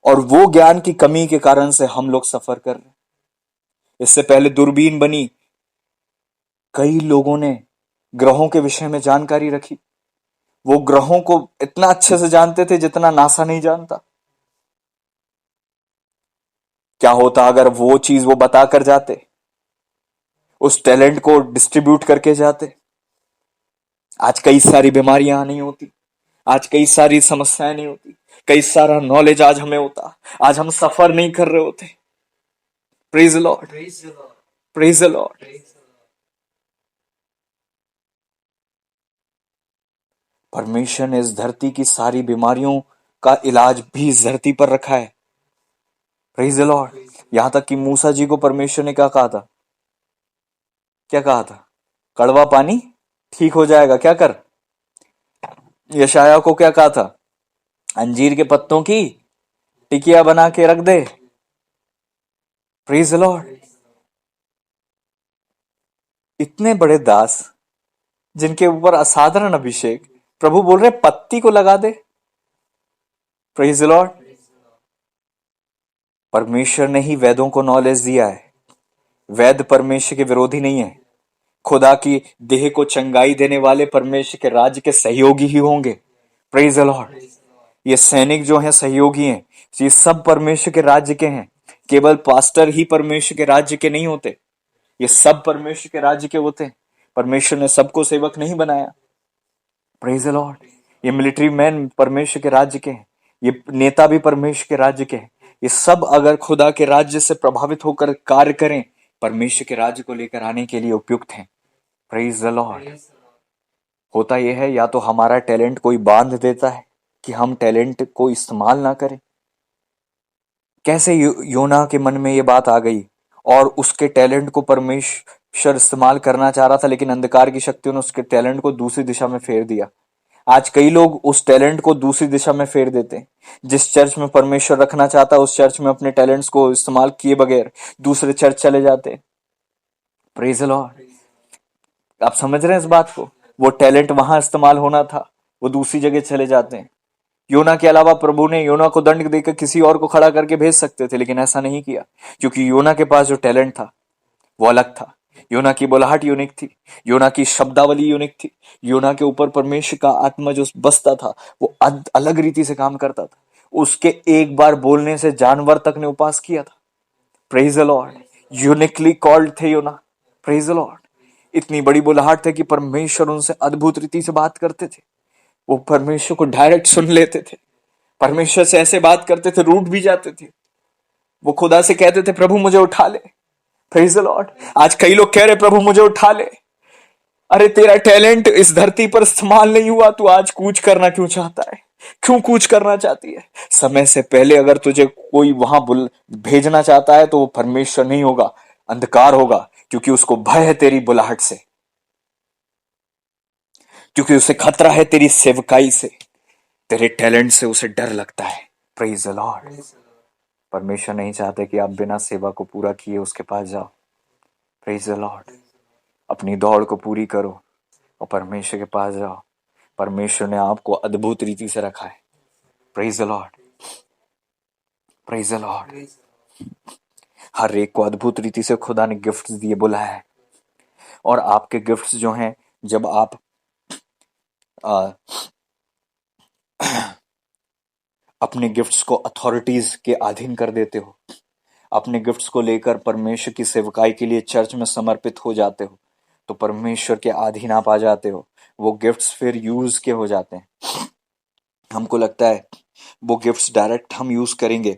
और वो ज्ञान की कमी के कारण से हम लोग सफर कर रहे हैं। इससे पहले दूरबीन बनी, कई लोगों ने ग्रहों के विषय में जानकारी रखी। वो ग्रहों को इतना अच्छे से जानते थे जितना नासा नहीं जानता। क्या होता अगर वो चीज वो बता कर जाते, उस टैलेंट को डिस्ट्रीब्यूट करके जाते? आज कई सारी बीमारियां नहीं होती, आज कई सारी समस्याएं नहीं होती, कई सारा नॉलेज आज हमें होता, आज हम सफर नहीं कर रहे होते। Praise the Lord, praise the Lord. परमेश्वर ने इस धरती की सारी बीमारियों का इलाज भी इस धरती पर रखा है। Praise the Lord. यहां तक कि मूसा जी को परमेश्वर ने क्या कहा था? क्या कहा था? कड़वा पानी ठीक हो जाएगा, क्या कर। यशाया को क्या कहा था? अंजीर के पत्तों की टिकिया बना के रख दे। Praise the Lord. इतने बड़े दास जिनके ऊपर असाधारण अभिषेक, प्रभु बोल रहे पत्ती को लगा दे। Praise the Lord. परमेश्वर ने ही वेदों को नॉलेज दिया है। वेद परमेश्वर के विरोधी नहीं है। खुदा की देह को चंगाई देने वाले परमेश्वर के राज्य के सहयोगी ही होंगे। Praise the Lord. ये सैनिक जो हैं सहयोगी हैं, ये सब परमेश्वर के राज्य के हैं। केवल पास्टर ही परमेश्वर के राज्य के नहीं होते, ये सब परमेश्वर के राज्य के होते हैं। परमेश्वर ने सबको सेवक नहीं बनाया। Praise the Lord. ये मिलिट्री मैन परमेश्वर के राज्य के हैं, ये नेता भी परमेश्वर के राज्य के हैं। ये सब अगर खुदा के राज्य से प्रभावित होकर कार्य करें, परमेश्वर के राज्य को लेकर आने के लिए उपयुक्त हैं। Praise the Lord. होता यह है, या तो हमारा टैलेंट कोई बांध देता है कि हम टैलेंट को इस्तेमाल ना करें। कैसे योना के मन में ये बात आ गई और उसके टैलेंट को परमेश्वर इस्तेमाल करना चाह रहा था, लेकिन अंधकार की शक्तियों ने उसके टैलेंट को दूसरी दिशा में फेर दिया। आज कई लोग उस टैलेंट को दूसरी दिशा में फेर देते हैं। जिस चर्च में परमेश्वर रखना चाहता है, उस चर्च में अपने टैलेंट्स को इस्तेमाल किए बगैर दूसरे चर्च चले जाते हैं। Praise the Lord. आप समझ रहे हैं इस बात को? वो टैलेंट वहां इस्तेमाल होना था, वो दूसरी जगह चले जाते हैं। योना के अलावा प्रभु ने योना को दंड देकर किसी और को खड़ा करके भेज सकते थे, लेकिन ऐसा नहीं किया, क्योंकि योना के पास जो टैलेंट था वो अलग था। योना की बुलाहट यूनिक थी, योना की शब्दावली यूनिक थी, योना के ऊपर परमेश्वर का आत्मा जो बसता था वो अलग रीति से काम करता था। उसके एक बार बोलने से जानवर तक ने उपास किया था। Praise the Lord. Uniquely called थे योना। Praise the Lord. इतनी बड़ी बुलाहट थे कि परमेश्वर उनसे अद्भुत रीति से बात करते थे। वो परमेश्वर को डायरेक्ट सुन लेते थे, परमेश्वर से ऐसे बात करते थे, रूठ भी जाते थे। वो खुदा से कहते थे, प्रभु मुझे उठा ले। Praise the Lord. आज कई लोग कह रहे, प्रभु मुझे उठा ले। अरे तेरा टैलेंट इस धरती पर इस्तेमाल नहीं हुआ, तू आज कूच करना क्यों चाहता है? क्यों कूच करना चाहती है? समय से पहले अगर तुझे कोई वहां भेजना चाहता है तो वो परमेश्वर नहीं होगा, अंधकार होगा, क्योंकि उसको भय है तेरी बुलाहट से, क्योंकि उसे खतरा है तेरी सेवकाई से, तेरे टैलेंट से उसे डर लगता है। Praise the Lord. परमेश्वर नहीं चाहते कि आप बिना सेवा को पूरा किए उसके पास जाओ। Praise the Lord. अपनी दौड़ को पूरी करो और परमेश्वर के पास जाओ। परमेश्वर ने आपको अद्भुत रीति से रखा है। Praise the Lord. Praise the Lord. हर एक को अद्भुत रीति से खुदा ने गिफ्ट्स दिए, बुलाया है। और आपके गिफ्ट्स जो हैं, जब आप अपने गिफ्ट्स को अथॉरिटीज के अधीन कर देते हो, अपने गिफ्ट्स को लेकर परमेश्वर की सेवकाई के लिए चर्च में समर्पित हो जाते हो, तो परमेश्वर के अधीन आप आ जाते हो। वो गिफ्ट्स फिर यूज के हो जाते हैं। हमको लगता है वो गिफ्ट्स डायरेक्ट हम यूज करेंगे।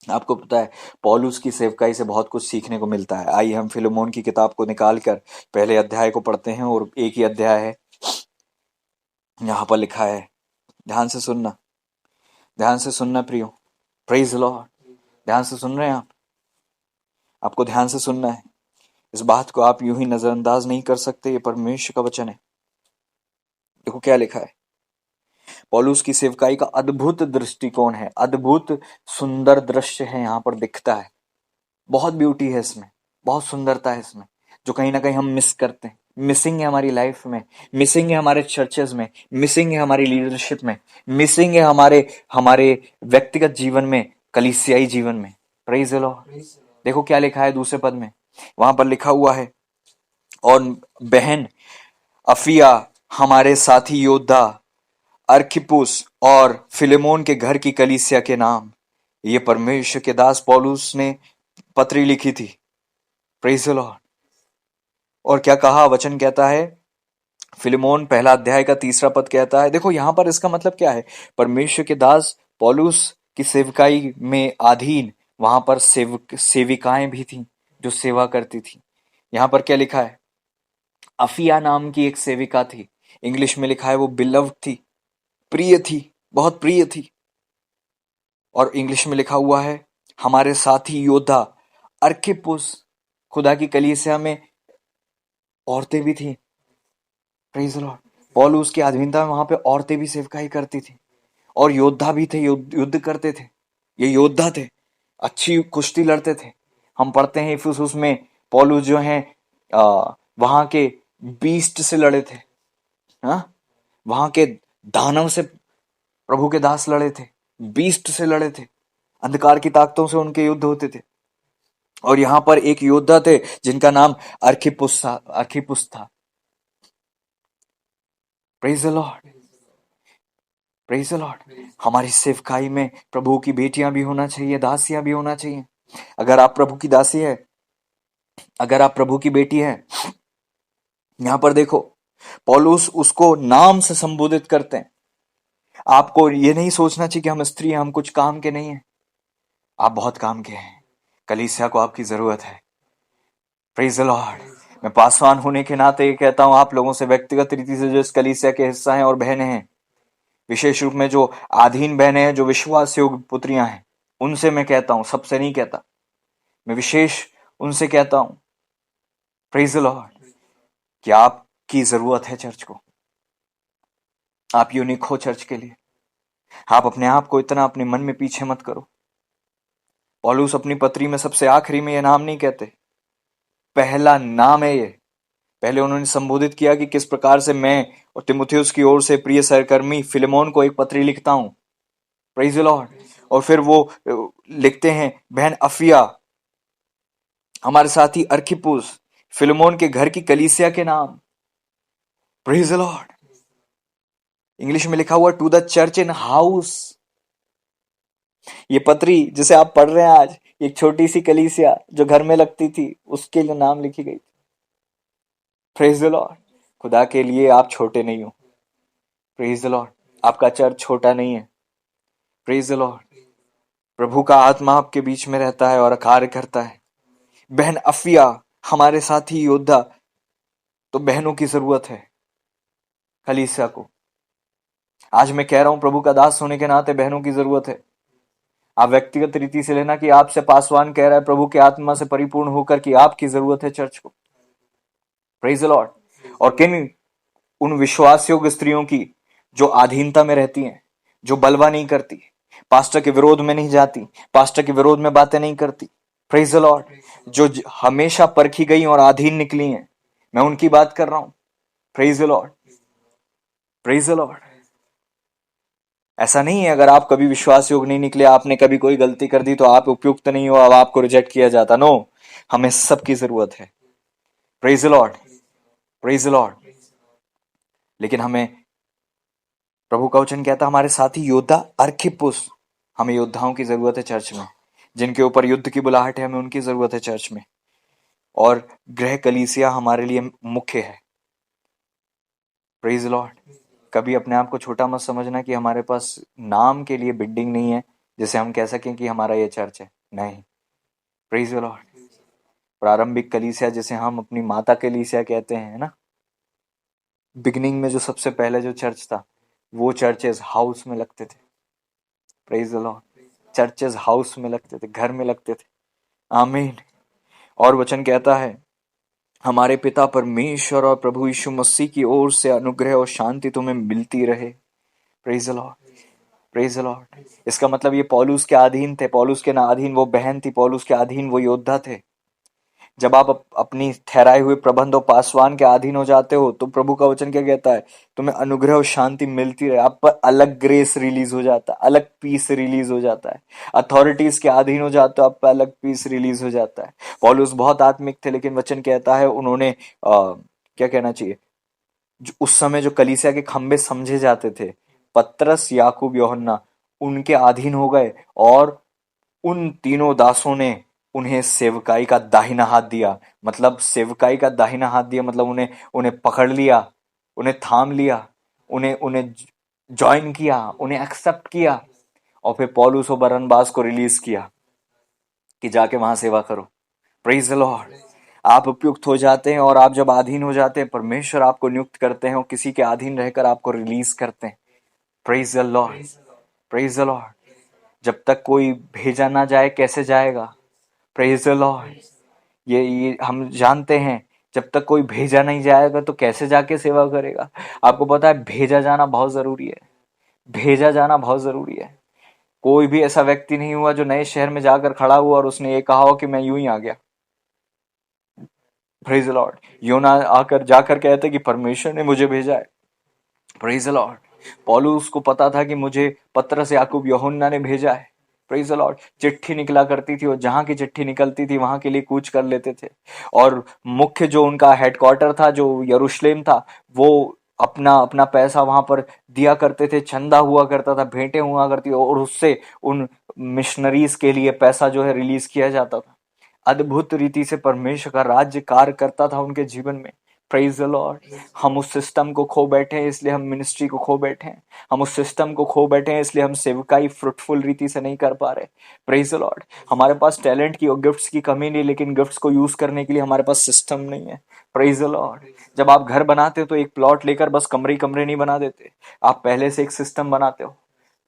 आपको पता है, पौलुस की सेवकाई से बहुत कुछ सीखने को मिलता है। आइए हम फिलेमोन की किताब को निकाल कर पहले अध्याय को पढ़ते हैं, और एक ही अध्याय है, यहाँ पर लिखा है। ध्यान से सुनना, ध्यान से सुनना प्रियो। Praise Lord. ध्यान से सुन रहे हैं आप? आपको ध्यान से सुनना है। इस बात को आप यूं ही नजरअंदाज नहीं कर सकते, ये परमेश्वर का वचन है। देखो क्या लिखा है। पौलुस की सेवकाई का अद्भुत दृष्टिकोण है, अद्भुत सुंदर दृश्य है यहाँ पर दिखता है। बहुत ब्यूटी है इसमें, बहुत सुंदरता है इसमें, जो कहीं ना कहीं हम मिस करते हैं। मिसिंग है हमारी लाइफ में, मिसिंग है हमारे चर्चेज में, मिसिंग है हमारी लीडरशिप में, मिसिंग है हमारे हमारे व्यक्तिगत जीवन में, कलीसियाई जीवन में। Praise the Lord. देखो क्या लिखा है दूसरे पद में, वहां पर लिखा हुआ है, और बहन अफिया, हमारे साथी योद्धा अर्खिपुस और फिलेमोन के घर की कलीसिया के नाम। ये परमेश्वर के दास पौलुस ने पत्री लिखी थी। Praise the Lord. और क्या कहा, वचन कहता है, फिलेमोन पहला अध्याय का तीसरा पद कहता है। देखो यहां पर इसका मतलब क्या है, परमेश्वर के दास पौलुस की सेवकाई में अधीन वहां पर सेविकाएं भी थीं जो सेवा करती थी। यहां पर क्या लिखा है, अफिया नाम की एक सेविका थी। इंग्लिश में लिखा है वो बिलव्ड थी, प्रिय थी, बहुत प्रिय थी। और इंग्लिश में लिखा हुआ है हमारे साथी योद्धा अर्किपुस। खुदा की कलीसिया में औरतें भी थी। Praise the Lord. पौलुस की अधीनता में वहां पे औरतें भी सेवकाई करती थी, और योद्धा भी थे, युद्ध करते थे। ये योद्धा थे, अच्छी कुश्ती लड़ते थे। हम पढ़ते हैं इफिसुस में पौलुस जो है वहां के बीस्ट से लड़े थे। हाँ, वहां के दानव से प्रभु के दास लड़े थे, बीस्ट से लड़े थे, अंधकार की ताकतों से उनके युद्ध होते थे। और यहां पर एक योद्धा थे जिनका नाम अर्खिपुस था। Praise the Lord. Praise the Lord. हमारी सेवकाई में प्रभु की बेटियां भी होना चाहिए, दासियां भी होना चाहिए। अगर आप प्रभु की दासी है, अगर आप प्रभु की बेटी है, यहां पर देखो पौलुस उसको नाम से संबोधित करते हैं। आपको ये नहीं सोचना चाहिए कि हम स्त्री हैं, हम कुछ काम के नहीं है। आप बहुत काम के हैं, कलीसिया को आपकी जरूरत है। Praise the Lord. मैं पासवान होने के नाते ये कहता हूं आप लोगों से, व्यक्तिगत रीति से जो इस कलीसिया के हिस्सा हैं और बहनें हैं, विशेष रूप में जो आधीन बहनें हैं, जो विश्वास योग्य पुत्रियां हैं, उनसे मैं कहता हूं, सबसे नहीं कहता, मैं विशेष उनसे कहता हूं प्रेज द लॉर्ड। क्या आपकी जरूरत है चर्च को? आप यूनिक हो चर्च के लिए। आप अपने आप को इतना अपने मन में पीछे मत करो। पौलुस अपनी पत्री में सबसे आखिरी में यह नाम नहीं कहते, पहला नाम है ये। पहले उन्होंने संबोधित किया कि किस प्रकार से मैं और तिमुथियुस की ओर से प्रिय सहकर्मी फिलेमोन को एक पत्री लिखता हूं। Praise the Lord. और फिर वो लिखते हैं बहन अफिया, हमारे साथी अर्खिपुस, फिलेमोन के घर की कलीसिया के नाम। Praise the Lord. इंग्लिश में लिखा हुआ to the church in house. ये पत्री जिसे आप पढ़ रहे हैं आज, एक छोटी सी कलीसिया जो घर में लगती थी, उसके लिए नाम लिखी गई। Praise the Lord. खुदा के लिए आप छोटे नहीं हो। Praise the Lord. आपका चर्च छोटा नहीं है। Praise the Lord. प्रभु का आत्मा आपके बीच में रहता है और कार्य करता है। बहन अफिया, हमारे साथी योद्धा। तो बहनों की जरूरत है कलीसिया को। आज मैं कह रहा हूं प्रभु का दास होने के नाते बहनों की जरूरत है। आप व्यक्तिगत रीति से लेना कि आपसे पासवान कह रहा है प्रभु के आत्मा से परिपूर्ण होकर कि आपकी जरूरत है चर्च को। Praise the Lord. और किन उन विश्वास योग्य स्त्रियों की जो अधीनता में रहती हैं, जो बलवा नहीं करती, पास्टर के विरोध में नहीं जाती, पास्टर के विरोध में बातें नहीं करती। Praise the Lord. जो हमेशा परखी गई और अधीन निकली हैं, मैं उनकी बात कर रहा हूं। Praise the Lord. Praise the Lord. ऐसा नहीं है अगर आप कभी विश्वास योग्य नहीं निकले, आपने कभी कोई गलती कर दी तो आप उपयुक्त नहीं हो, अब आपको रिजेक्ट किया जाता। नो, हमें सबकी जरूरत है। Praise the Lord. Praise the Lord. लेकिन हमें प्रभु का वचन कहता हमारे साथी योद्धा अर्खिपुस, हमें योद्धाओं की जरूरत है चर्च में, जिनके ऊपर युद्ध की बुलाहट है, हमें उनकी जरूरत है चर्च में। और गृह कलीसिया हमारे लिए मुख्य है। Praise the Lord. कभी अपने आप को छोटा मत समझना कि हमारे पास नाम के लिए बिल्डिंग नहीं है जिसे हम कह सकें कि हमारा ये चर्च है। नहीं। Praise the Lord. प्रारंभिक कलीसिया जिसे हम अपनी माता कलीसिया कहते हैं ना, बिगनिंग में जो सबसे पहले जो चर्च था, वो चर्चेस हाउस में लगते थे। Praise the Lord. Churches house में लगते थे, घर में लगते थे। आमीन। और वचन कहता है हमारे पिता परमेश्वर और प्रभु यीशु मसीह की ओर से अनुग्रह और शांति तुम्हें मिलती रहे। Praise the Lord. Praise the Lord. इसका मतलब ये पौलुस के अधीन थे, पौलुस के ना अधीन वो बहन थी, पौलुस के अधीन वो योद्धा थे। जब आप अपनी ठहराए हुए प्रबंध और पासवान के अधीन हो जाते हो तो प्रभु का वचन क्या कहता है? तुम्हें अनुग्रह और शांति मिलती रहे। आप पर अलग ग्रेस रिलीज हो जाता है, अलग पीस रिलीज हो जाता है। अथॉरिटीज के अधीन हो जाते हो, आप पर अलग पीस रिलीज हो जाता है। पौलुस बहुत आत्मिक थे, लेकिन वचन कहता है उन्होंने क्या कहना चाहिए, उस समय जो कलीसिया के खंबे समझे जाते थे, पतरस, याकूब, यूहन्ना, उनके अधीन हो गए। और उन तीनों दासों ने उन्हें सेवकाई का दाहिना हाथ दिया। मतलब सेवकाई का दाहिना हाथ दिया मतलब उन्हें उन्हें पकड़ लिया, उन्हें थाम लिया, उन्हें उन्हें ज्वाइन किया, उन्हें एक्सेप्ट किया। और फिर पौलुस और बरनबास को रिलीज किया कि जाके वहां सेवा करो। Praise the Lord. आप उपयुक्त हो जाते हैं और आप जब अधीन हो जाते हैं, परमेश्वर आपको नियुक्त करते हैं और किसी के अधीन रहकर आपको रिलीज करते हैं। Praise the Lord. Praise the Lord. जब तक कोई भेजा ना जाए कैसे जाएगा? Praise the Lord. ये हम जानते हैं, जब तक कोई भेजा नहीं जाएगा तो कैसे जाके सेवा करेगा? आपको पता है भेजा जाना बहुत जरूरी है। भेजा जाना बहुत जरूरी है। कोई भी ऐसा व्यक्ति नहीं हुआ जो नए शहर में जाकर खड़ा हुआ और उसने ये कहा हो कि मैं यूं ही आ गया। Praise the Lord. योना आकर जाकर कहते कि परमेश्वर ने मुझे भेजा है। Praise the Lord. पौलुस को पता था कि मुझे पतरस, याकूब, यूहन्ना ने भेजा है। Praise the Lord. चिट्ठी निकला करती थी और जहां की चिट्ठी निकलती थी वहां के लिए कूच कर लेते थे। और मुख्य जो उनका हेडक्वार्टर था, जो यरूशलेम था, वो अपना अपना पैसा वहां पर दिया करते थे, चंदा हुआ करता था, भेंटें हुआ करती और उससे उन मिशनरीज के लिए पैसा जो है रिलीज किया जाता था। अद्भुत रीति से परमेश्वर का राज्य कार्य करता था उनके जीवन में। Praise the Lord. हम उस सिस्टम को खो बैठे हैं, इसलिए हम मिनिस्ट्री को खो बैठे हैं। हम उस सिस्टम को खो बैठे हैं, इसलिए हम सेवकाई फ्रूटफुल रीति से नहीं कर पा रहे। Praise the Lord. हमारे पास टैलेंट की और गिफ्ट्स की कमी नहीं, लेकिन गिफ्ट्स को यूज करने के लिए हमारे पास सिस्टम नहीं है। Praise the Lord. जब आप घर बनाते हो तो एक प्लॉट लेकर बस कमरे कमरे नहीं बना देते, आप पहले से एक सिस्टम बनाते हो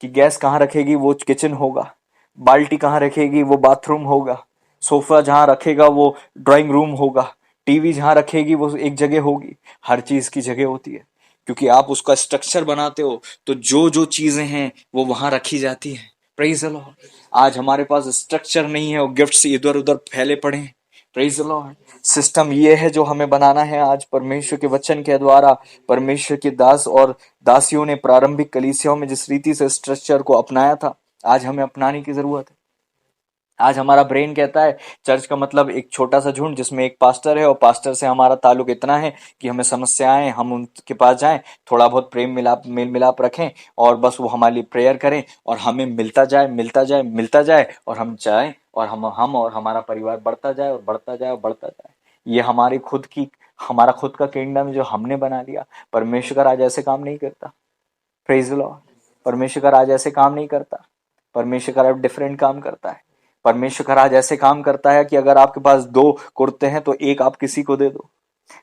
कि गैस कहाँ रखेगी वो किचन होगा, बाल्टी कहाँ रखेगी वो बाथरूम होगा, सोफा जहां रखेगा वो ड्राइंग रूम होगा, टीवी जहां रखेगी वो एक जगह होगी, हर चीज की जगह होती है, क्योंकि आप उसका स्ट्रक्चर बनाते हो तो जो जो चीजें हैं वो वहां रखी जाती हैं। Praise the Lord. आज हमारे पास स्ट्रक्चर नहीं है और गिफ्ट्स इधर उधर फैले पड़े हैं। Praise the Lord. सिस्टम ये है जो हमें बनाना है आज परमेश्वर के वचन के द्वारा। परमेश्वर के दास और दासियों ने प्रारंभिक कलीसियाओं में जिस रीति से स्ट्रक्चर को अपनाया था, आज हमें अपनाने की जरूरत है। आज हमारा ब्रेन कहता है चर्च का मतलब एक छोटा सा झुंड जिसमें एक पास्टर है और पास्टर से हमारा ताल्लुक इतना है कि हमें समस्याएं हम उनके पास जाएं, थोड़ा बहुत प्रेम मिलाप मेल मिलाप रखें और बस वो हमारे लिए प्रेयर करें और हमें मिलता जाए मिलता जाए मिलता जाए और हम चाहें और हम और हमारा परिवार बढ़ता जाए और बढ़ता जाए और बढ़ता जाए। ये हमारा खुद का किंगडम जो हमने बना लिया। परमेश्वर का राज ऐसे काम नहीं करता। Praise the Lord. परमेश्वर का राज ऐसे काम नहीं करता। परमेश्वर का राज डिफरेंट काम करता है। परमेश्वर का राज ऐसे काम करता है कि अगर आपके पास 2 कुर्ते हैं तो एक आप किसी को दे दो।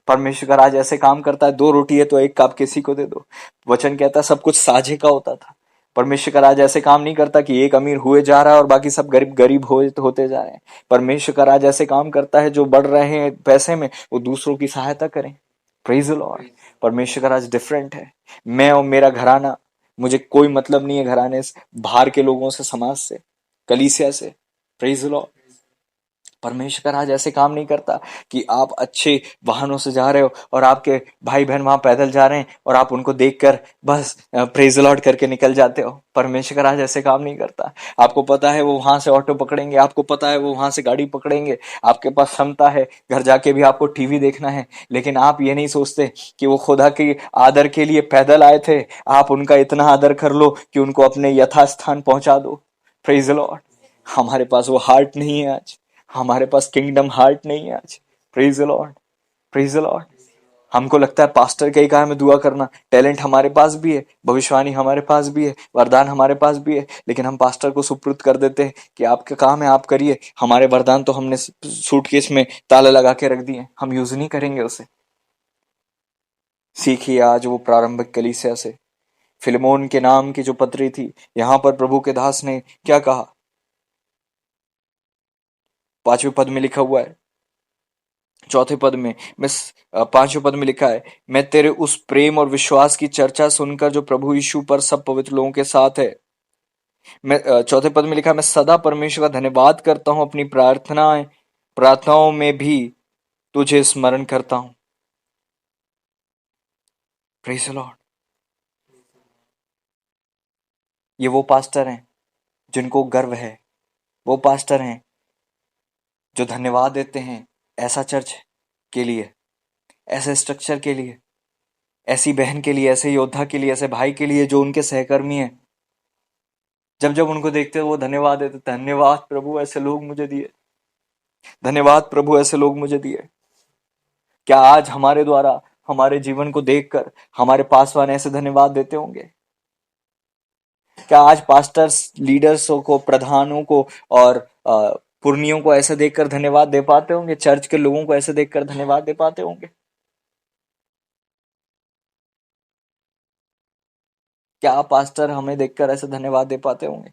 परमेश्वर का राज ऐसे काम करता है 2 रोटी है तो एक आप किसी को दे दो। वचन कहता है सब कुछ साझे का होता था। परमेश्वर का राज ऐसे काम नहीं करता कि एक अमीर हुए जा रहा है और बाकी सब गरीब गरीब होते जा रहे हैं। परमेश्वर का राज ऐसे काम करता है जो बढ़ रहे हैं पैसे में वो दूसरों की सहायता करें। Praise the Lord. परमेश्वर का राज डिफरेंट है। मैं और मेरा घराना, मुझे कोई मतलब नहीं है घराने से, बाहर के लोगों से, समाज से, कलीसिया से। Praise the Lord. परमेश्वर का राज ऐसे काम नहीं करता कि आप अच्छे वाहनों से जा रहे हो और आपके भाई बहन वहां पैदल जा रहे हैं और आप उनको देखकर बस प्रेज द लॉर्ड करके निकल जाते हो। परमेश्वर का राज ऐसे काम नहीं करता। आपको पता है वो वहां से ऑटो पकड़ेंगे, आपको पता है वो वहां से गाड़ी पकड़ेंगे, आपके पास क्षमता है, घर जाके भी आपको टीवी देखना है, लेकिन आप ये नहीं सोचते कि वो खुदा के आदर के लिए पैदल आए थे। आप उनका इतना आदर कर लो कि उनको अपने यथास्थान पहुंचा दो। Praise the Lord. हमारे पास वो हार्ट नहीं है आज। हमारे पास किंगडम हार्ट नहीं है आज। Praise the Lord. Praise the Lord. हमको लगता है पास्टर के ही काम में दुआ करना। टैलेंट हमारे पास भी है, भविष्यवाणी हमारे पास भी है, वरदान हमारे पास भी है, लेकिन हम पास्टर को सुपुर्द कर देते हैं कि आपका काम है, आप करिए। हमारे वरदान तो हमने सूटकेस में ताला लगा के रख दिए, हम यूज नहीं करेंगे उसे। सीखिए आज वो प्रारंभिक कलीसिया से। फिलेमोन के नाम की जो पत्री थी, यहां पर प्रभु के दास ने क्या कहा? 5वें पद में लिखा हुआ है, 4थे पद में, 5वें पद में लिखा है, मैं तेरे उस प्रेम और विश्वास की चर्चा सुनकर जो प्रभु यीशु पर सब पवित्र लोगों के साथ है। मैं 4थे पद में लिखा है, मैं सदा परमेश्वर का धन्यवाद करता हूं, अपनी प्रार्थनाओं में भी तुझे स्मरण करता हूं। Praise the Lord. ये वो पास्टर हैं जिनको गर्व है। वो पास्टर हैं जो धन्यवाद देते हैं ऐसा चर्च के लिए, ऐसे स्ट्रक्चर के लिए, ऐसी बहन के लिए, ऐसे योद्धा के लिए, ऐसे भाई के लिए जो उनके सहकर्मी हैं। जब जब उनको देखते हैं वो धन्यवाद देते, धन्यवाद प्रभु ऐसे लोग मुझे दिए, धन्यवाद प्रभु ऐसे लोग मुझे दिए। क्या आज हमारे द्वारा, हमारे जीवन को देखकर हमारे पासवान ऐसे धन्यवाद देते होंगे? क्या आज पास्टर्स, लीडर्सों को, प्रधानों को और पुरनियों को ऐसे देखकर धन्यवाद दे पाते होंगे? चर्च के लोगों को ऐसे देखकर धन्यवाद दे पाते होंगे? क्या पास्टर हमें देखकर ऐसे धन्यवाद दे पाते होंगे?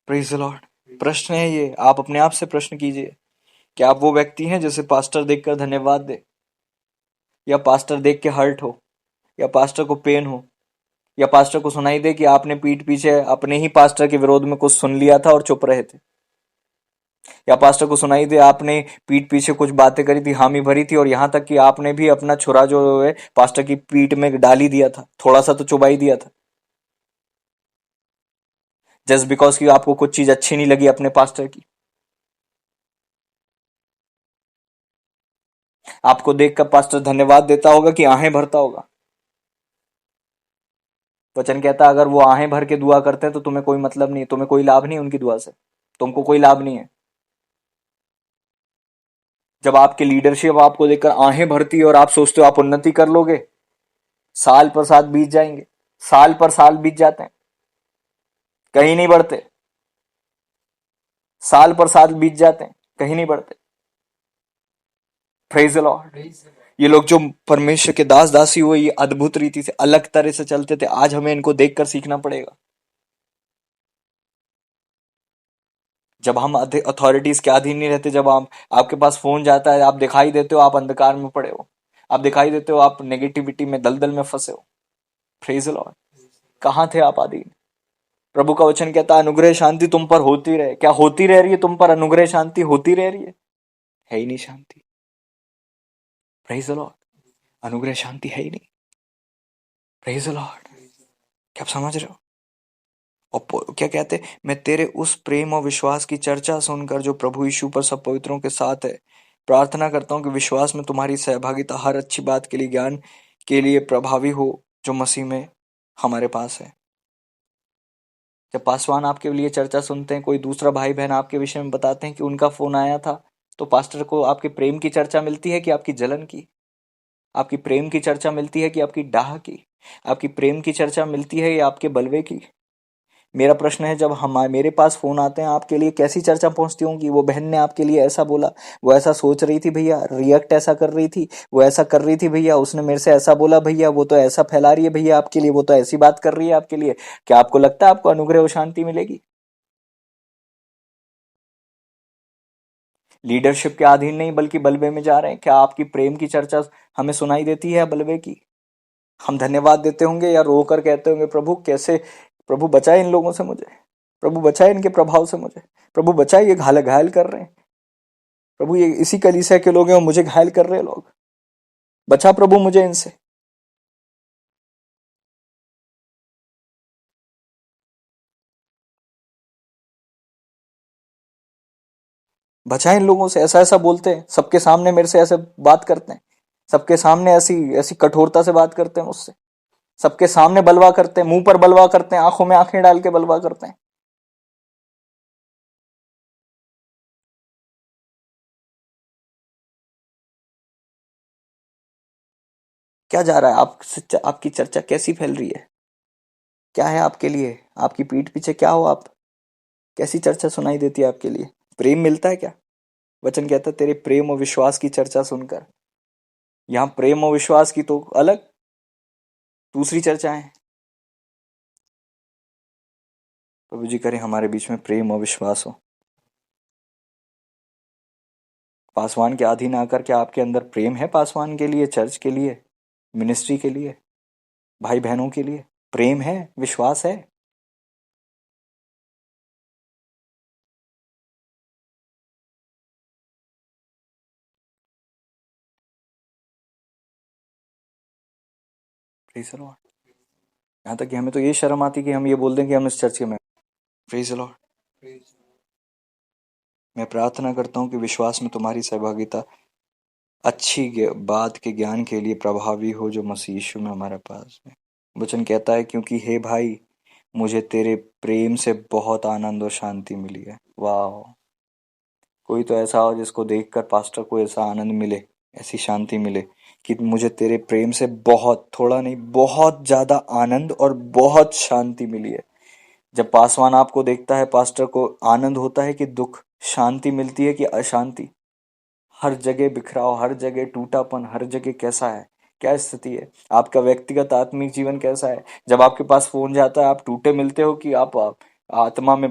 Praise the Lord. प्रश्न है ये, आप अपने आप से प्रश्न कीजिए, क्या आप वो व्यक्ति हैं जिसे पास्टर देखकर धन्यवाद दे, या पास्टर देख के हर्ट हो, या पास्टर को पेन हो, या पास्टर को सुनाई दे कि आपने पीठ पीछे अपने ही पास्टर के विरोध में कुछ सुन लिया था और चुप रहे थे, या पास्टर को सुनाई दे आपने पीठ पीछे कुछ बातें करी थी, हामी भरी थी, और यहां तक कि आपने भी अपना छुरा जो है पास्टर की पीठ में डाल ही दिया था, थोड़ा सा तो चुबा ही दिया था, जस्ट बिकॉज कि आपको कुछ चीज अच्छी नहीं लगी अपने पास्टर की। आपको देखकर पास्टर धन्यवाद देता होगा कि आहें भरता होगा? वचन कहता है अगर वो आहें भर के दुआ करते हैं तो तुम्हें कोई मतलब नहीं है, तुम्हें कोई लाभ नहीं है उनकी दुआ से, तुमको कोई लाभ नहीं है। जब आपकी लीडरशिप आपको देखकर आहें भरती है और आप सोचते हो आप उन्नति कर लोगे, साल पर साल बीत जाएंगे, साल पर साल बीत जाते हैं, कहीं नहीं बढ़ते, साल पर साल बीत जाते हैं, कहीं नहीं बढ़ते। Praise the Lord. ये लोग जो परमेश्वर के दास दासी हुए, ये अद्भुत रीति से अलग तरह से चलते थे। आज हमें इनको देखकर सीखना पड़ेगा। जब हम अथॉरिटीज के अधीन नहीं रहते, जब आप आपके पास फोन जाता है, आप दिखाई देते हो आप अंधकार में पड़े हो, आप दिखाई देते हो आप नेगेटिविटी में दलदल में फंसे हो। Praise the Lord. कहाँ थे आप आदि? प्रभु का वचन कहता है अनुग्रह शांति तुम पर होती रहे। क्या होती रह रही है तुम पर? अनुग्रह शांति होती रह रही है ही नहीं शांति। Praise the Lord. अनुग्रह शांति है ही नहीं। Praise the Lord. क्या आप समझ रहे हो? और क्या कहते, मैं तेरे उस प्रेम और विश्वास की चर्चा सुनकर जो प्रभु यीशु पर सब पवित्रों के साथ है, प्रार्थना करता हूँ कि विश्वास में तुम्हारी सहभागिता हर अच्छी बात के लिए, ज्ञान के लिए प्रभावी हो जो मसीह में हमारे पास है। जब पासवान आपके लिए चर्चा सुनते हैं, कोई दूसरा भाई बहन आपके विषय में बताते हैं कि उनका फोन आया था, तो पास्टर को आपके प्रेम की चर्चा मिलती है कि आपकी जलन की? आपकी प्रेम की चर्चा मिलती है कि आपकी डाह की? आपकी प्रेम की चर्चा मिलती है या आपके बलवे की? मेरा प्रश्न है, जब हम मेरे पास फोन आते हैं, आपके लिए कैसी चर्चा पहुंचती होंगी? वो बहन ने आपके लिए ऐसा बोला, वो ऐसा सोच रही थी भैया, रिएक्ट ऐसा कर रही थी, वो ऐसा कर रही थी भैया, उसने मेरे से ऐसा बोला भैया, वो तो ऐसा फैला रही है भैया आपके लिए, वो तो ऐसी बात कर रही है आपके लिए। क्या आपको लगता है आपको अनुग्रह और शांति मिलेगी? लीडरशिप के अधीन नहीं बल्कि बलवे में जा रहे हैं। क्या आपकी प्रेम की चर्चा हमें सुनाई देती है बलवे की? हम धन्यवाद देते होंगे या रो कर कहते होंगे प्रभु कैसे, प्रभु बचाए इन लोगों से मुझे, प्रभु बचाए इनके प्रभाव से मुझे, प्रभु बचाए ये घायल घायल कर रहे हैं, प्रभु ये इसी कलीसिया के लोग हैं और मुझे घायल कर रहे हैं लोग, बचा प्रभु मुझे इनसे। बचा इन लोगों से, ऐसा ऐसा बोलते हैं सबके सामने, मेरे से ऐसे बात करते हैं, सबके सामने ऐसी ऐसी कठोरता से बात करते हैं मुझसे, सबके सामने बलवा करते हैं, मुंह पर बलवा करते हैं, आंखों में आंखें डाल के बलवा करते हैं। क्या जा रहा है आपकी चर्चा कैसी फैल रही है? क्या है आपके लिए? आपकी पीठ पीछे क्या हो आप? कैसी चर्चा सुनाई देती है आपके लिए? प्रेम मिलता है क्या? वचन कहता है तेरे प्रेम और विश्वास की चर्चा सुनकर। यहाँ प्रेम और विश्वास की तो अलग दूसरी चर्चा है। प्रभु जी करे हमारे बीच में प्रेम और विश्वास हो। पासवान के अधीन आकर क्या आपके अंदर प्रेम है? पासवान के लिए, चर्च के लिए, मिनिस्ट्री के लिए, भाई बहनों के लिए प्रेम है, विश्वास है? Praise the Lord. यहाँ तक कि हमें तो ये शर्म आती कि हम ये बोल दें कि हम इस चर्च के में। Praise the Lord. मैं प्रार्थना करता हूँ कि विश्वास में तुम्हारी सहभागिता अच्छी बात के ज्ञान के लिए प्रभावी हो जो मसीह यीशु में हमारे पास है। वचन कहता है क्योंकि हे भाई मुझे तेरे प्रेम से बहुत आनंद और शांति मिली है। वाह! कोई तो ऐसा हो जिसको देखकर पास्टर को ऐसा आनंद मिले, ऐसी शांति मिले कि मुझे तेरे प्रेम से बहुत, थोड़ा नहीं बहुत ज्यादा आनंद और बहुत शांति मिली है। जब पासवान आपको देखता है, पास्टर को आनंद होता है कि दुख, शांति मिलती है कि अशांति? हर जगह बिखराव, हर जगह टूटापन, हर जगह कैसा है, क्या स्थिति है? आपका व्यक्तिगत आत्मिक जीवन कैसा है? जब आपके पास फोन जाता है, आप टूटे मिलते हो कि आप आत्मा में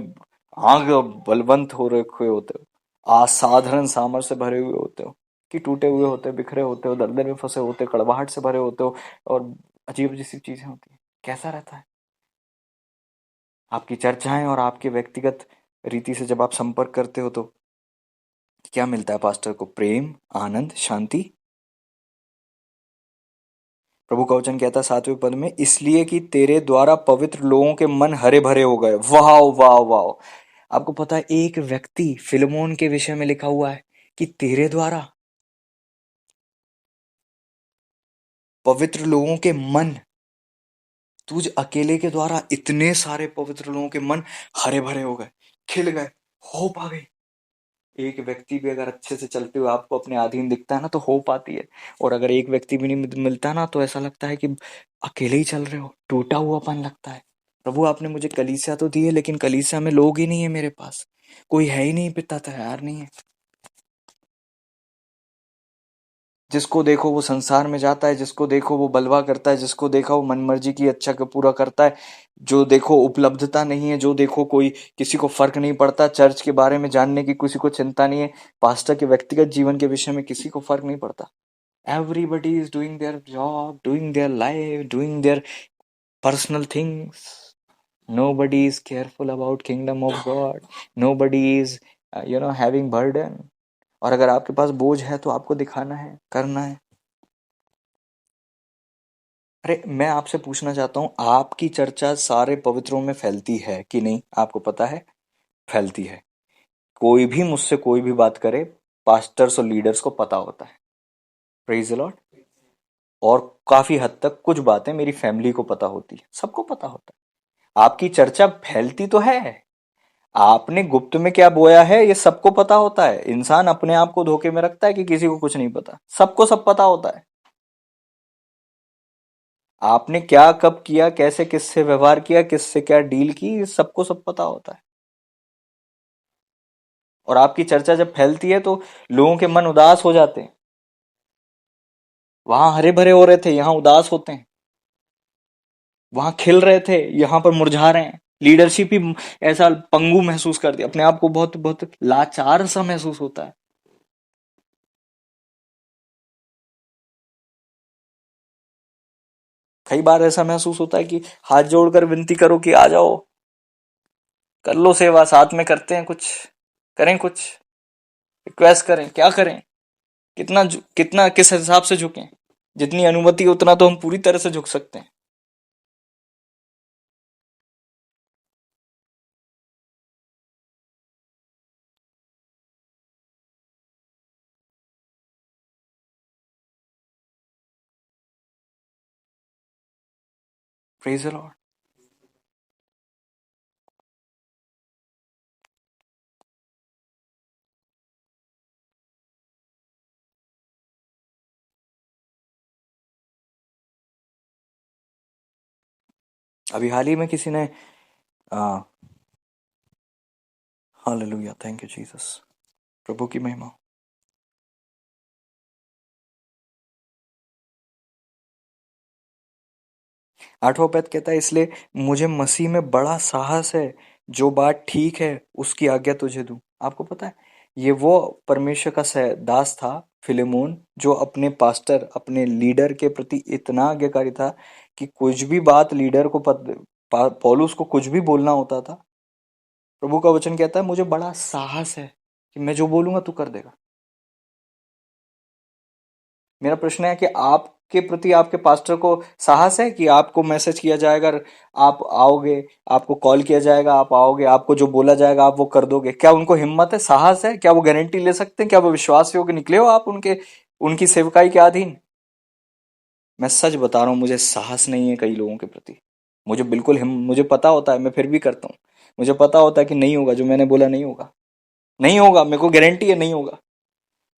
आग बलवंत हो रखे होते हो, असाधारण सामर्थ्य से भरे हुए होते हो, कि टूटे हुए होते हो, बिखरे होते हो, दलदल में फंसे होते हो, कड़वाहट से भरे होते हो और अजीब अजीब सी चीजें होती है? कैसा रहता है आपकी चर्चाएं? और आपके व्यक्तिगत रीति से जब आप संपर्क करते हो तो क्या मिलता है पास्टर को? प्रेम, आनंद, शांति। प्रभु का वचन कहता है 7वें पद में, इसलिए कि तेरे द्वारा पवित्र लोगों के मन हरे भरे हो गए। वाह वाह वाह! आपको पता है एक व्यक्ति फिलमोन के विषय में लिखा हुआ है कि तेरे द्वारा पवित्र लोगों के मन, तुझ अकेले के द्वारा इतने सारे पवित्र लोगों के मन हरे भरे हो गए, खिल गए, होप आ गई। एक व्यक्ति भी अगर अच्छे से चलते हुए आपको अपने अधीन दिखता है ना तो होप आती है। और अगर एक व्यक्ति भी नहीं मिलता ना तो ऐसा लगता है कि अकेले ही चल रहे हो, टूटा हुआपन लगता है। प्रभु आपने मुझे कलीसिया तो दी है लेकिन कलीसिया में लोग ही नहीं है, मेरे पास कोई है ही नहीं, पिता तैयार नहीं है। जिसको देखो वो संसार में जाता है, जिसको देखो वो बलवा करता है, जिसको देखा वो मनमर्जी की इच्छा को पूरा करता है, जो देखो उपलब्धता नहीं है, जो देखो कोई किसी को फर्क नहीं पड़ता, चर्च के बारे में जानने की किसी को चिंता नहीं है, पास्टर के व्यक्तिगत जीवन के विषय में किसी को फर्क नहीं पड़ता. Everybody is doing their job, doing their life, doing their personal things. Nobody is careful about kingdom of God. Nobody is, having burden. और अगर आपके पास बोझ है तो आपको दिखाना है, करना है. अरे मैं आपसे पूछना चाहता हूँ, आपकी चर्चा सारे पवित्रों में फैलती है कि नहीं? आपको पता है? फैलती है. कोई भी मुझसे कोई भी बात करे, पास्टर्स और लीडर्स को पता होता है. Praise the Lord. और काफी हद तक कुछ बातें मेरी फैमिली को पता होती है, सबको पता होता है. आपकी चर्चा फैलती तो है. आपने गुप्त में क्या बोया है ये सबको पता होता है. इंसान अपने आप को धोखे में रखता है कि किसी को कुछ नहीं पता. सबको सब पता होता है. आपने क्या कब किया, कैसे किससे व्यवहार किया, किससे क्या डील की, ये सबको सब पता होता है. और आपकी चर्चा जब फैलती है तो लोगों के मन उदास हो जाते हैं. वहां हरे भरे हो रहे थे, यहाँ उदास होते हैं. वहां खिल रहे थे, यहाँ पर मुरझा रहे हैं. लीडरशिप ही ऐसा पंगु महसूस करती है, अपने आप को बहुत बहुत लाचार सा महसूस होता है. कई बार ऐसा महसूस होता है कि हाथ जोड़कर विनती करो कि आ जाओ, कर लो सेवा, साथ में करते हैं, कुछ करें, कुछ रिक्वेस्ट करें, क्या करें, कितना किस हिसाब से झुकें. जितनी अनुमति है उतना तो हम पूरी तरह से झुक सकते हैं. Praise the Lord. अभी हाल ही में किसी ने, हालेलुया, थैंक यू जीसस, प्रभु की महिमा. 8वां पद कहता है, इसलिए मुझे मसीह में बड़ा साहस है, जो बात ठीक है उसकी आज्ञा तुझे दूं. आपको पता है, ये वो परमेश्वर का दास था, फिलेमोन, जो अपने पास्टर, अपने लीडर के प्रति इतना आज्ञाकारी था कि कुछ भी बात लीडर को पौलुस को कुछ भी बोलना होता था. प्रभु का वचन कहता है, मुझे बड़ा साहस है कि मैं जो बोलूंगा तू कर देगा. मेरा प्रश्न है कि आपके प्रति आपके पास्टर को साहस है कि आपको मैसेज किया जाएगा, आप आओगे, आपको कॉल किया जाएगा, आप आओगे, आपको जो बोला जाएगा आप वो कर दोगे? क्या उनको हिम्मत है, साहस है? क्या वो गारंटी ले सकते हैं? क्या वो विश्वास योग्य निकले हो आप उनके, उनकी सेवकाई के अधीन? मैं सच बता रहा हूँ, मुझे साहस नहीं है कई लोगों के प्रति. मुझे बिल्कुल मुझे पता होता है, मैं फिर भी करता हूँ. मुझे पता होता है कि नहीं होगा, जो मैंने बोला नहीं होगा. नहीं होगा, मेरे को गारंटी है नहीं होगा.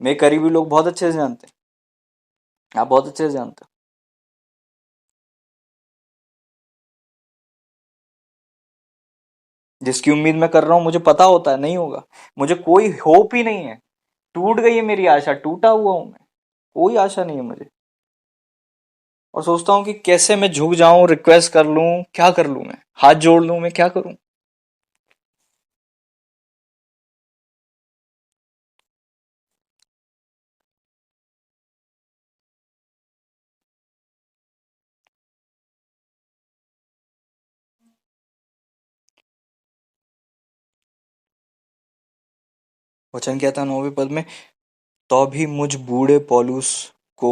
मेरे करीबी लोग बहुत अच्छे से जानते हैं, आप बहुत अच्छे से जानते हो. जिसकी उम्मीद मैं कर रहा हूं मुझे पता होता है नहीं होगा. मुझे कोई होप ही नहीं है. टूट गई है मेरी आशा, टूटा हुआ हूं मैं. कोई आशा नहीं है मुझे. और सोचता हूँ कि कैसे मैं झुक जाऊं, रिक्वेस्ट कर लूं, क्या कर लूं, मैं हाथ जोड़ लूं, मैं क्या करूं. वचन क्या था 9वें पद में? तो भी मुझ बूढ़े पौलुस को,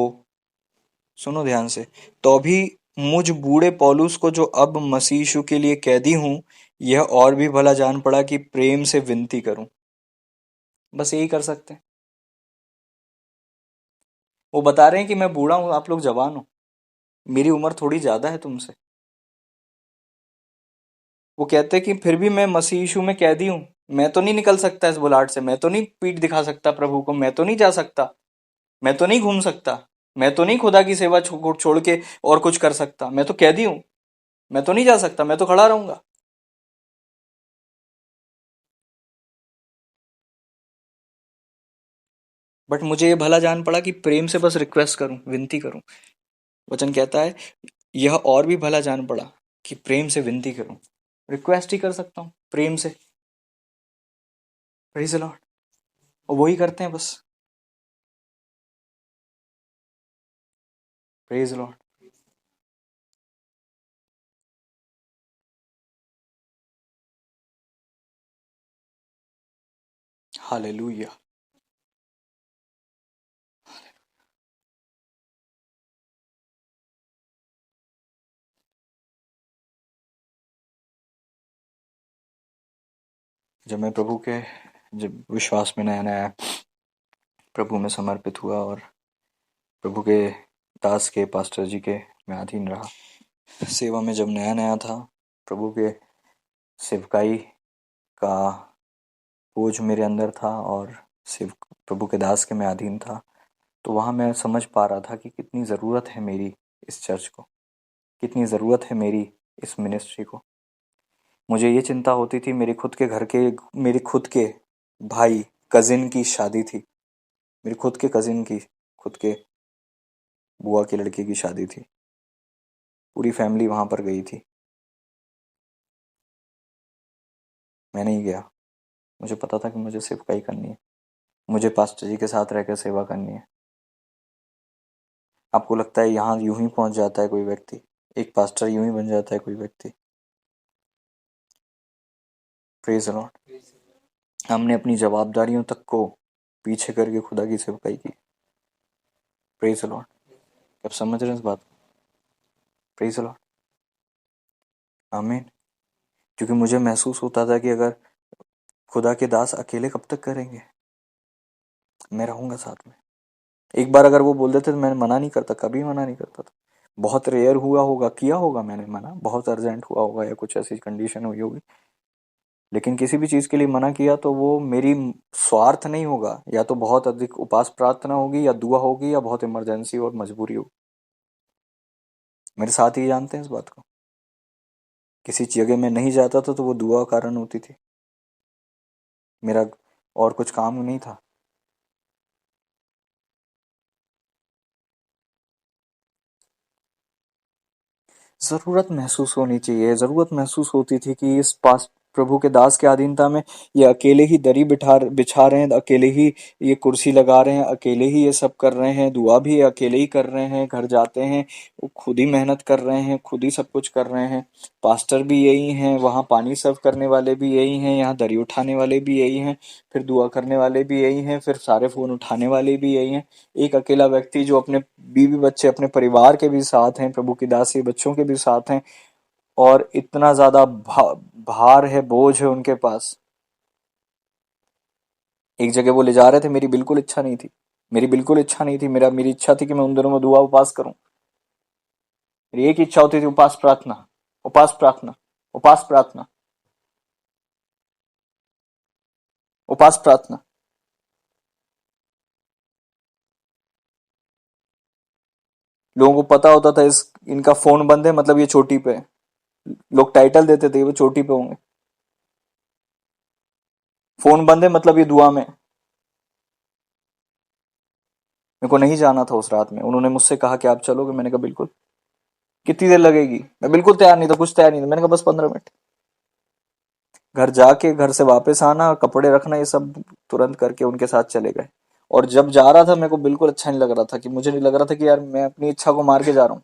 सुनो ध्यान से, तो भी मुझ बूढ़े पौलुस को, जो अब मसीह यीशु के लिए कैदी हूं, यह और भी भला जान पड़ा कि प्रेम से विनती करूं. बस यही कर सकते हैं. वो बता रहे हैं कि मैं बूढ़ा हूं, आप लोग जवान हो, मेरी उम्र थोड़ी ज्यादा है तुमसे. वो कहते हैं कि फिर भी मैं मसीह यीशु में कैदी हूं. मैं तो नहीं निकल सकता इस बुलाट से, मैं तो नहीं पीठ दिखा सकता प्रभु को, मैं तो नहीं जा सकता, मैं तो नहीं घूम सकता, मैं तो नहीं खुदा की सेवा छोड़ के और कुछ कर सकता. मैं तो कैदी हूं, मैं तो नहीं जा सकता, मैं तो खड़ा रहूंगा. बट मुझे ये भला जान पड़ा कि प्रेम से बस रिक्वेस्ट करूं, विनती करूं। वचन कहता है यह और भी भला जान पड़ा कि प्रेम से विनती करूं, रिक्वेस्ट ही कर सकता हूं प्रेम से। Praise the Lord. और वही करते हैं बस। Praise the Lord. हालेलुया। जब विश्वास में नया नया प्रभु में समर्पित हुआ और प्रभु के दास के पास्टर जी के मैं अधीन रहा, सेवा में जब नया नया था, प्रभु के सेवकाई का बोझ मेरे अंदर था और सिर्फ प्रभु के दास के मैं अधीन था, तो वहाँ मैं समझ पा रहा था कि कितनी ज़रूरत है मेरी इस चर्च को, कितनी ज़रूरत है मेरी इस मिनिस्ट्री को। मुझे ये चिंता होती थी, मेरे खुद के भाई कज़िन की शादी थी, मेरे खुद के कज़िन की, खुद के बुआ के लड़के की शादी थी, पूरी फैमिली वहाँ पर गई थी, मैं नहीं गया। मुझे पता था कि मुझे सेवकाई करनी है, मुझे पास्टर जी के साथ रहकर सेवा करनी है। आपको लगता है यहाँ यूं ही पहुंच जाता है कोई व्यक्ति, एक पास्टर यूं ही बन जाता है कोई व्यक्ति? Praise the Lord. हमने अपनी जवाबदारियों तक को पीछे करके खुदा की सेवकाई की। Praise the Lord. आप समझ रहे हैं इस बात को? Praise the Lord. आमीन। क्योंकि मुझे महसूस होता था कि अगर खुदा के दास अकेले कब तक करेंगे, मैं रहूंगा साथ में। एक बार अगर वो बोल देते तो मैं मना नहीं करता, कभी मना नहीं करता था। बहुत रेयर हुआ होगा, किया होगा मैंने मना, बहुत अर्जेंट हुआ होगा या कुछ ऐसी कंडीशन हुई होगी, लेकिन किसी भी चीज के लिए मना किया तो वो मेरी स्वार्थ नहीं होगा, या तो बहुत अधिक उपास प्रार्थना होगी या दुआ होगी या बहुत इमरजेंसी और मजबूरी होगी। मेरे साथ ही जानते हैं इस बात को। किसी जगह में नहीं जाता था तो वो दुआ कारण होती थी, मेरा और कुछ काम नहीं था। ज़रूरत महसूस होनी चाहिए, ज़रूरत महसूस होती थी कि इस पास प्रभु के दास के अधीनता में ये अकेले ही दरी बिछा रहे हैं, अकेले ही ये कुर्सी लगा रहे हैं, अकेले ही ये सब कर रहे हैं, दुआ भी अकेले ही कर रहे हैं, घर जाते हैं वो खुद ही मेहनत कर रहे हैं, खुद ही सब कुछ कर रहे हैं। पास्टर भी यही हैं, वहाँ पानी सर्व करने वाले भी यही हैं, यहाँ दरी उठाने वाले भी यही हैं, फिर दुआ करने वाले भी यही हैं, फिर सारे फ़ोन उठाने वाले भी यही हैं। एक अकेला व्यक्ति जो अपने बीवी बच्चे, अपने परिवार के भी साथ हैं, प्रभु की दासी बच्चों के भी साथ हैं, और इतना ज्यादा भार है, बोझ है उनके पास। एक जगह वो ले जा रहे थे, मेरी बिल्कुल इच्छा नहीं थी, मेरी इच्छा थी कि मैं उन दिनों में दुआ उपास करूं। मेरी एक इच्छा होती थी, उपास प्रार्थना, उपास प्रार्थना, उपास प्रार्थना, उपास प्रार्थना। लोगों को पता होता था इनका फोन बंद है, मतलब ये चोटी पे है। लोग टाइटल देते थे वो चोटी पे होंगे। फोन बंद है मतलब ये दुआ में। मेरे को नहीं जाना था उस रात में। उन्होंने मुझसे कहा कि आप चलोगे, मैंने कहा बिल्कुल। कितनी देर लगेगी? मैं बिल्कुल तैयार नहीं था, कुछ तैयार नहीं था, मैंने कहा बस 15 मिनट। घर जाके घर से वापस आना, कपड़े रखना, ये सब तुरंत करके उनके साथ चले गए। और जब जा रहा था मेरे को बिल्कुल अच्छा नहीं लग रहा था, कि मुझे नहीं लग रहा था कि यार मैं अपनी इच्छा को मार के जा रहा हूँ,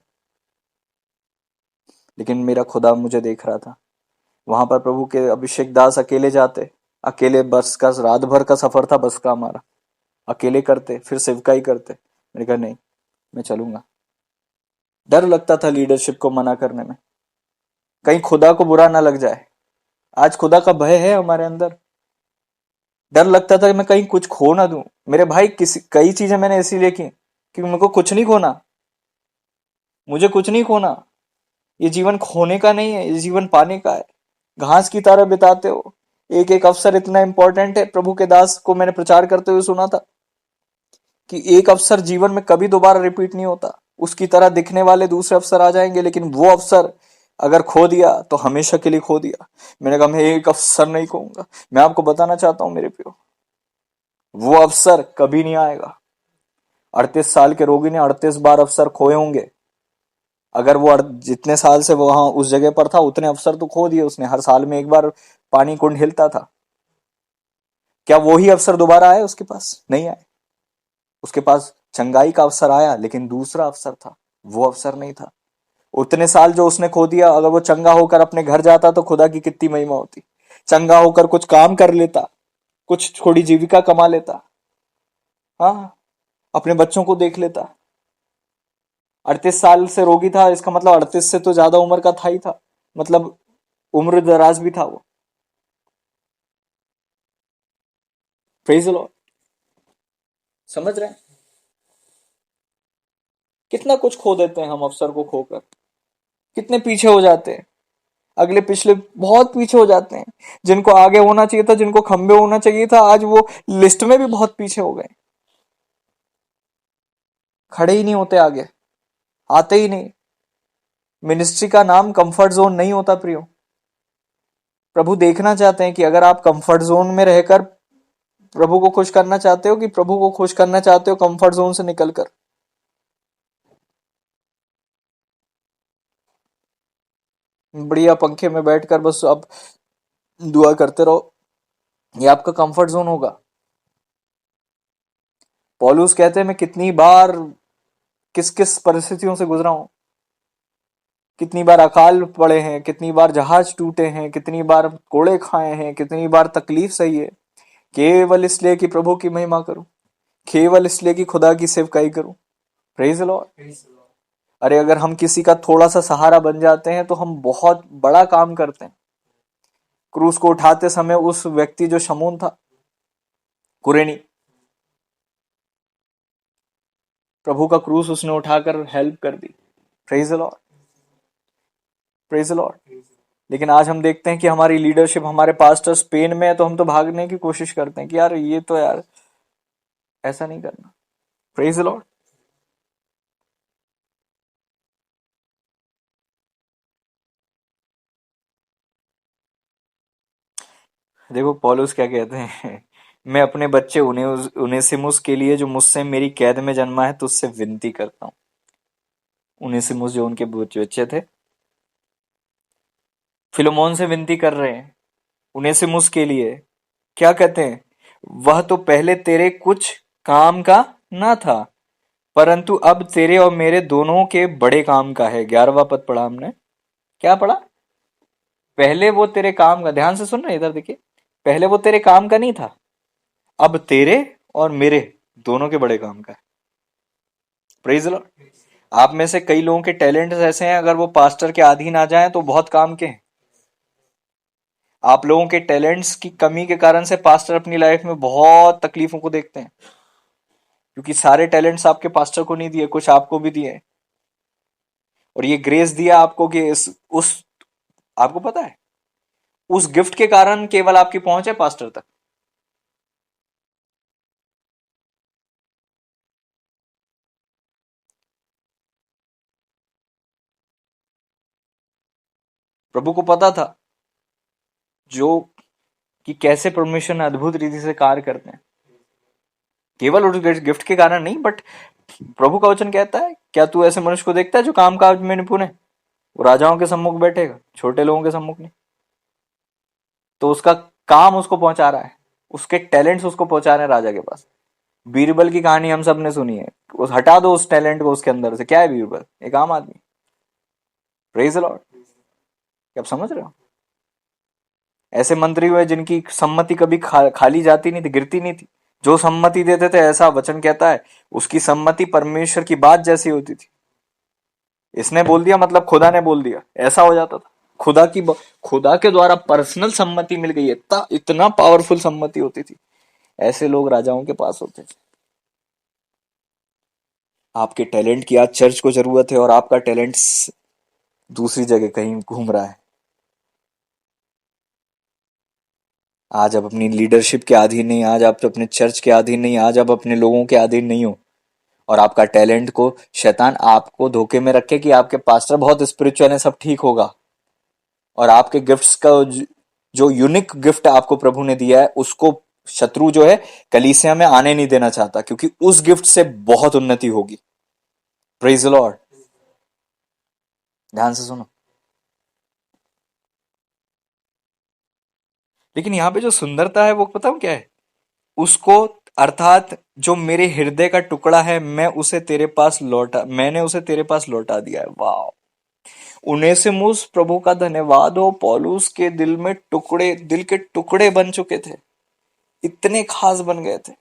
लेकिन मेरा खुदा मुझे देख रहा था। वहां पर प्रभु के अभिषेक दास अकेले जाते, अकेले बस का रात भर का सफर था बस का हमारा, अकेले करते, फिर सेवकाई करते। मैंने कहा नहीं, मैं चलूंगा। डर लगता था लीडरशिप को मना करने में, कहीं खुदा को बुरा ना लग जाए। आज खुदा का भय है हमारे अंदर। डर लगता था कि मैं कहीं कुछ खो ना दूं। मेरे भाई, कई चीजें मैंने इसीलिए की कि मेरे को कुछ नहीं खोना, मुझे कुछ नहीं खोना। ये जीवन खोने का नहीं है, ये जीवन पाने का है। घास की तरह बिताते हो। एक एक अवसर इतना इंपॉर्टेंट है। प्रभु के दास को मैंने प्रचार करते हुए सुना था कि एक अवसर जीवन में कभी दोबारा रिपीट नहीं होता। उसकी तरह दिखने वाले दूसरे अवसर आ जाएंगे, लेकिन वो अवसर अगर खो दिया तो हमेशा के लिए खो दिया। मैंने कहा मैं एक अवसर नहीं खोऊंगा। मैं आपको बताना चाहता हूं मेरे प्रियो, वो अवसर कभी नहीं आएगा। 38 साल के रोगी ने 38 बार अवसर खोए होंगे। अगर वो जितने साल से वो वहां उस जगह पर था उतने अवसर तो खो दिए उसने। हर साल में एक बार पानी कुंड हिलता था। क्या वो ही अवसर दोबारा आए उसके पास? नहीं आए। उसके पास चंगाई का अवसर आया, लेकिन दूसरा अवसर था, वो अवसर नहीं था। उतने साल जो उसने खो दिया, अगर वो चंगा होकर अपने घर जाता तो खुदा की कितनी महिमा होती। चंगा होकर कुछ काम कर लेता, कुछ थोड़ी जीविका कमा लेता, हाँ, अपने बच्चों को देख लेता। 38 साल से रोगी था, इसका मतलब 38 से तो ज्यादा उम्र का था ही था, मतलब उम्र दराज भी था वो। Praise the Lord. समझ रहे हैं? कितना कुछ खो देते हैं हम अवसर को खोकर। कितने पीछे हो जाते हैं, अगले पिछले बहुत पीछे हो जाते हैं। जिनको आगे होना चाहिए था, जिनको खंबे होना चाहिए था, आज वो लिस्ट में भी बहुत पीछे हो गए। खड़े ही नहीं होते आगे, आते ही नहीं। मिनिस्ट्री का नाम कंफर्ट जोन नहीं होता प्रियो। प्रभु देखना चाहते हैं कि अगर आप कंफर्ट जोन में रहकर प्रभु को खुश करना चाहते हो, कि प्रभु को खुश करना चाहते हो कंफर्ट जोन से निकलकर। बढ़िया पंखे में बैठकर बस आप दुआ करते रहो, ये आपका कंफर्ट जोन होगा। पौलुस कहते हैं मैं कितनी बार किस किस परिस्थितियों से गुजरा हूं। कितनी बार अकाल पड़े हैं, कितनी बार जहाज टूटे हैं, कितनी बार कोड़े खाए हैं, कितनी बार तकलीफ सही है, केवल इसलिए कि प्रभु की महिमा करूं, केवल इसलिए कि खुदा की सेवकाई करूं। Praise the Lord. अरे अगर हम किसी का थोड़ा सा सहारा बन जाते हैं तो हम बहुत बड़ा काम करते हैं। क्रूस को उठाते समय उस व्यक्ति जो शमून था, कुरेनी, प्रभु का क्रूस उसने उठाकर हेल्प कर दी। Praise the Lord, praise the Lord. लेकिन आज हम देखते हैं कि हमारी लीडरशिप, हमारे पास्टर स्पेन में है, तो हम तो भागने की कोशिश करते हैं कि यार ये तो यार ऐसा नहीं करना। Praise the Lord. देखो पौलुस क्या कहते हैं, मैं अपने बच्चे उनेसिमुस के लिए जो मुझसे मेरी कैद में जन्मा है तुझसे विनती करता हूँ। उनेसिमुस जो उनके बच्चे थे, फिलोमोन से विनती कर रहे हैं उनेसिमुस के लिए। क्या कहते हैं, वह तो पहले तेरे कुछ काम का ना था, परंतु अब तेरे और मेरे दोनों के बड़े काम का है। 11वां पद पढ़ा हमने। क्या पढ़ा? पहले वो तेरे काम का, ध्यान से सुन रहे इधर देखिए, पहले वो तेरे काम का नहीं था, अब तेरे और मेरे दोनों के बड़े काम का है। Praise Lord. आप में से कई लोगों के टैलेंट्स ऐसे हैं, अगर वो पास्टर के अधीन आ जाएं तो बहुत काम के हैं। आप लोगों के टैलेंट्स की कमी के कारण से पास्टर अपनी लाइफ में बहुत तकलीफों को देखते हैं, क्योंकि सारे टैलेंट्स आपके पास्टर को नहीं दिए, कुछ आपको भी दिए। और ये ग्रेस दिया आपको कि आपको पता है, उस गिफ्ट के कारण केवल आपकी पहुंच है पास्टर तक। प्रभु को पता था जो कि कैसे परमेश्वर ने अद्भुत रीति से कार्य करते हैं, केवल उस गिफ्ट के कारण नहीं, बट प्रभु का वचन कहता है, क्या तू ऐसे मनुष्य को देखता है जो काम काज में निपुण है? वो राजाओं के सम्मुख बैठेगा, छोटे लोगों के सम्मुख नहीं। तो उसका काम उसको पहुंचा रहा है, उसके टैलेंट्स उसको पहुंचा रहे हैं राजा के पास। बीरबल की कहानी हम सब ने सुनी है, उस हटा दो उस टैलेंट को उसके अंदर से, क्या है बीरबल? एक आम आदमी। Praise the Lord. क्या आप समझ रहे हो? ऐसे मंत्री हुए जिनकी सम्मति कभी खाली जाती नहीं थी, गिरती नहीं थी। जो सम्मति देते थे, ऐसा वचन कहता है, उसकी सम्मति परमेश्वर की बात जैसी होती थी। इसने बोल दिया मतलब खुदा ने बोल दिया, ऐसा हो जाता था। खुदा के द्वारा पर्सनल सम्मति मिल गई है, इतना पावरफुल सम्मति होती थी। ऐसे लोग राजाओं के पास होते थे। आपके टैलेंट की आज चर्च को जरूरत है, और आपका टैलेंट दूसरी जगह कहीं घूम रहा है। आज आप अपनी लीडरशिप के अधीन नहीं, आज आप अपने चर्च के अधीन नहीं, आज आप अपने लोगों के अधीन नहीं हो। और आपका टैलेंट को शैतान आपको धोखे में रखे कि आपके पास्टर बहुत स्पिरिचुअल है, सब ठीक होगा। और आपके गिफ्ट्स का जो यूनिक गिफ्ट आपको प्रभु ने दिया है, उसको शत्रु जो है कलीसिया में आने नहीं देना चाहता, क्योंकि उस गिफ्ट से बहुत उन्नति होगी। Praise the Lord. ध्यान से सुनो। लेकिन यहाँ पे जो सुंदरता है वो पता हूँ क्या है? उसको, अर्थात जो मेरे हृदय का टुकड़ा है, मैंने उसे तेरे पास लौटा दिया है। वाह। उनेसिमुस, प्रभु का धन्यवाद हो, पौलुस के दिल के टुकड़े बन चुके थे, इतने खास बन गए थे।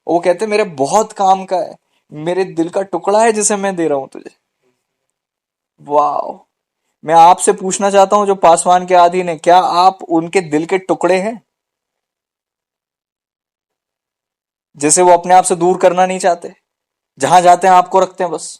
वो कहते मेरे बहुत काम का है, मेरे दिल का टुकड़ा है जिसे मैं दे रहा हूं तुझे। वाह। मैं आपसे पूछना चाहता हूं जो पासवान के अधीन है, क्या आप उनके दिल के टुकड़े हैं जिसे वो अपने आप से दूर करना नहीं चाहते? जहां जाते हैं आपको रखते हैं बस।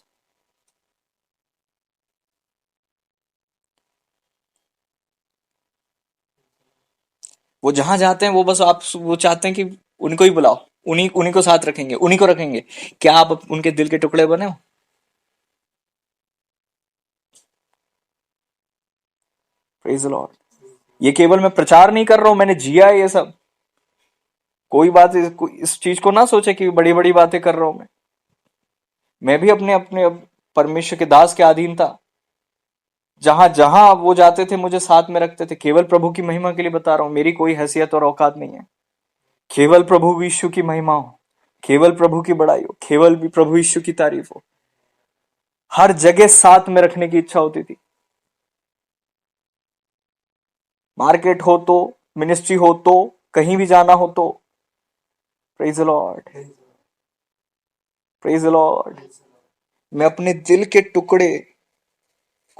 वो जहां जाते हैं वो बस आप वो चाहते हैं कि उनको ही बुलाओ, उन्हीं उन्हीं को साथ रखेंगे, उन्हीं को रखेंगे। क्या आप उनके दिल के टुकड़े बने हो? Praise the Lord. ये केवल मैं प्रचार नहीं कर रहा हूं, मैंने जिया है ये सब। कोई बात इस चीज को ना सोचे कि बड़ी बड़ी बातें कर रहा हूं मैं भी अपने अपने परमेश्वर के दास के अधीन था। जहां जहां वो जाते थे मुझे साथ में रखते थे। केवल प्रभु की महिमा के लिए बता रहा हूं, मेरी कोई हैसियत और औकात नहीं है। केवल प्रभु यीशु की महिमा हो, केवल प्रभु की बड़ाई हो, केवल भी प्रभु यीशु की तारीफ हो। हर जगह साथ में रखने की इच्छा होती थी। मार्केट हो तो, मिनिस्ट्री हो तो, कहीं भी जाना हो तो। Praise the Lord. Praise the Lord. मैं अपने दिल के टुकड़े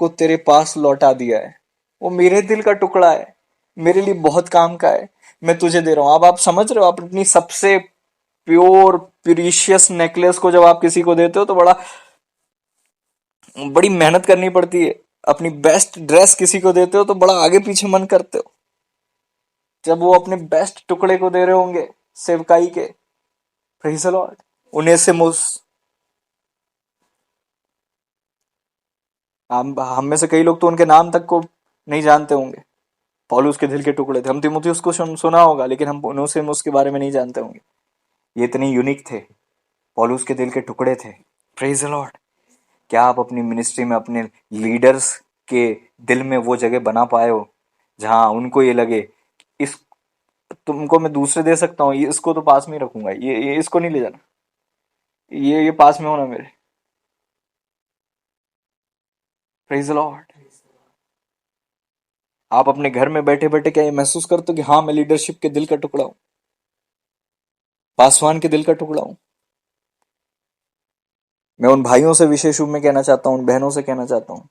को तेरे पास लौटा दिया है। वो मेरे दिल का टुकड़ा है, मेरे लिए बहुत काम का है, मैं तुझे दे रहा हूं। अब आप समझ रहे हो? आप अपनी सबसे प्योर प्रीशियस नेकलेस को जब आप किसी को देते हो तो बड़ी मेहनत करनी पड़ती है। अपनी बेस्ट ड्रेस किसी को देते हो तो बड़ा आगे पीछे मन करते हो। जब वो अपने बेस्ट टुकड़े को दे रहे होंगे सेवकाई के, प्रेज़ द लॉर्ड, उनेसिमुस। हम में से कई लोग तो उनके नाम तक को नहीं जानते होंगे। पौलुस के दिल के टुकड़े थे। हम तीमुथियुस को सुना होगा, लेकिन हम उनेसिमुस के बारे में नहीं जानते होंगे। ये इतने यूनिक थे, पौलुस के दिल के टुकड़े थे। Praise the Lord. क्या आप अपनी मिनिस्ट्री में अपने लीडर्स के दिल में वो जगह बना पाए हो जहां उनको ये लगे, इस तुमको मैं दूसरे दे सकता हूँ, ये इसको तो पास में ही रखूंगा, ये इसको नहीं ले जाना, ये पास में होना मेरे। Praise the Lord. आप अपने घर में बैठे बैठे क्या ये महसूस करते हो कि हाँ, मैं लीडरशिप के दिल का टुकड़ा हूँ, पासवान के दिल का टुकड़ा हूँ? मैं उन भाइयों से विशेष रूप में कहना चाहता हूँ, उन बहनों से कहना चाहता हूँ,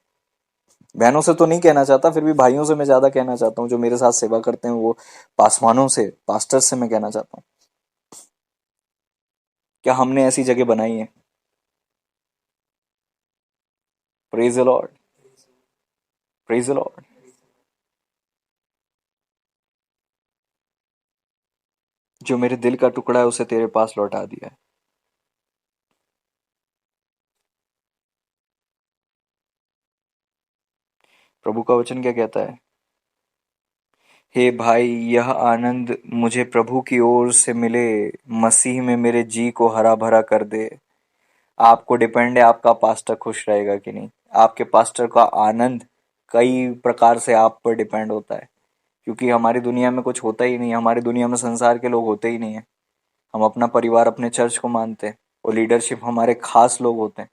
बहनों से तो नहीं कहना चाहता, फिर भी भाइयों से मैं ज्यादा कहना चाहता हूँ जो मेरे साथ सेवा करते हैं, वो पासवानों से, पास्टर्स से मैं कहना चाहता हूँ, क्या हमने ऐसी जगह बनाई है? Praise the Lord. Praise the Lord. जो मेरे दिल का टुकड़ा है उसे तेरे पास लौटा दिया है। प्रभु का वचन क्या कहता है? हे भाई, यह आनंद मुझे प्रभु की ओर से मिले, मसीह में मेरे जी को हरा भरा कर दे। आपको डिपेंड है आपका पास्टर खुश रहेगा कि नहीं। आपके पास्टर का आनंद कई प्रकार से आप पर डिपेंड होता है, क्योंकि हमारी दुनिया में कुछ होता ही नहीं है। हमारी दुनिया में संसार के लोग होते ही नहीं है। हम अपना परिवार, अपने चर्च को मानते हैं, और लीडरशिप हमारे खास लोग होते हैं।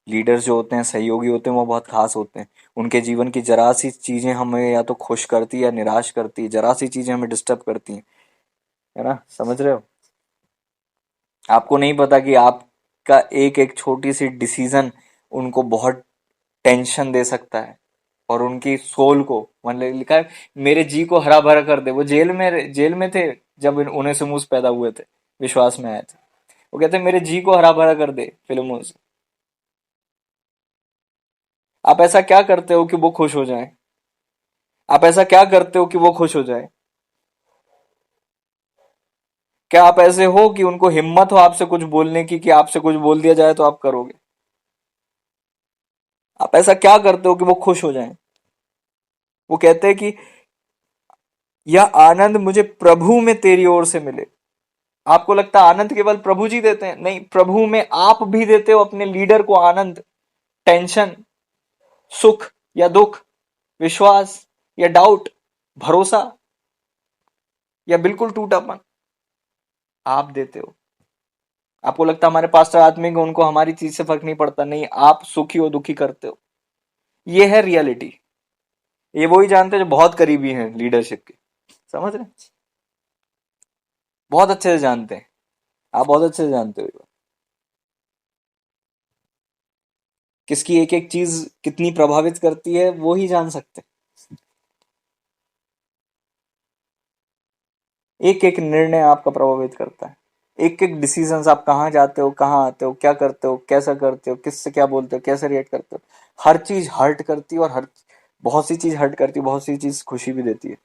लीडर्स जो होते हैं, सहयोगी होते हैं, वो बहुत खास होते हैं। उनके जीवन की जरा सी चीजें हमें या तो खुश करती है या निराश करती है, जरा सी चीजें हमें डिस्टर्ब करती हैं, है ना? समझ रहे हो? आपको नहीं पता कि आपका एक एक छोटी सी डिसीजन उनको बहुत टेंशन दे सकता है, और उनकी सोल को, मतलब लिखा है मेरे जी को हरा भरा कर दे। वो जेल में थे जब उन्हें सुमूस पैदा हुए थे, विश्वास में आए थे। वो कहते मेरे जी को हरा भरा कर दे फिल्मों। आप ऐसा क्या करते हो कि वो खुश हो जाए? आप ऐसा क्या करते हो कि वो खुश हो जाए? क्या आप ऐसे हो कि उनको हिम्मत हो आपसे कुछ बोलने की, कि आपसे कुछ बोल दिया जाए तो आप करोगे? आप ऐसा क्या करते हो कि वो खुश हो जाएं? वो कहते हैं कि या आनंद मुझे प्रभु में तेरी ओर से मिले। आपको लगता है आनंद केवल प्रभु जी देते हैं? नहीं, प्रभु में आप भी देते हो अपने लीडर को आनंद, टेंशन, सुख या दुख, विश्वास या डाउट, भरोसा या बिल्कुल टूटापन, आप देते हो। आपको लगता है हमारे पास्टर आदमी को, उनको हमारी चीज से फर्क नहीं पड़ता? नहीं, आप सुखी और दुखी करते हो। ये है रियलिटी। ये वही जानते हैं जो बहुत करीबी हैं लीडरशिप के। समझ रहे हैं? बहुत अच्छे से जानते हैं। आप बहुत अच्छे से जानते हो ये बात। किसकी एक एक चीज कितनी प्रभावित करती है वो ही जान सकते हैं। एक एक निर्णय आपका प्रभावित करता है। एक एक डिसीजंस, आप कहाँ जाते हो, कहाँ आते हो, क्या करते हो, कैसा करते हो, किससे क्या बोलते हो, कैसे रिएक्ट करते हो, हर चीज हर्ट करती है। और हर बहुत सी चीज हर्ट करती है, बहुत सी चीज खुशी भी देती है।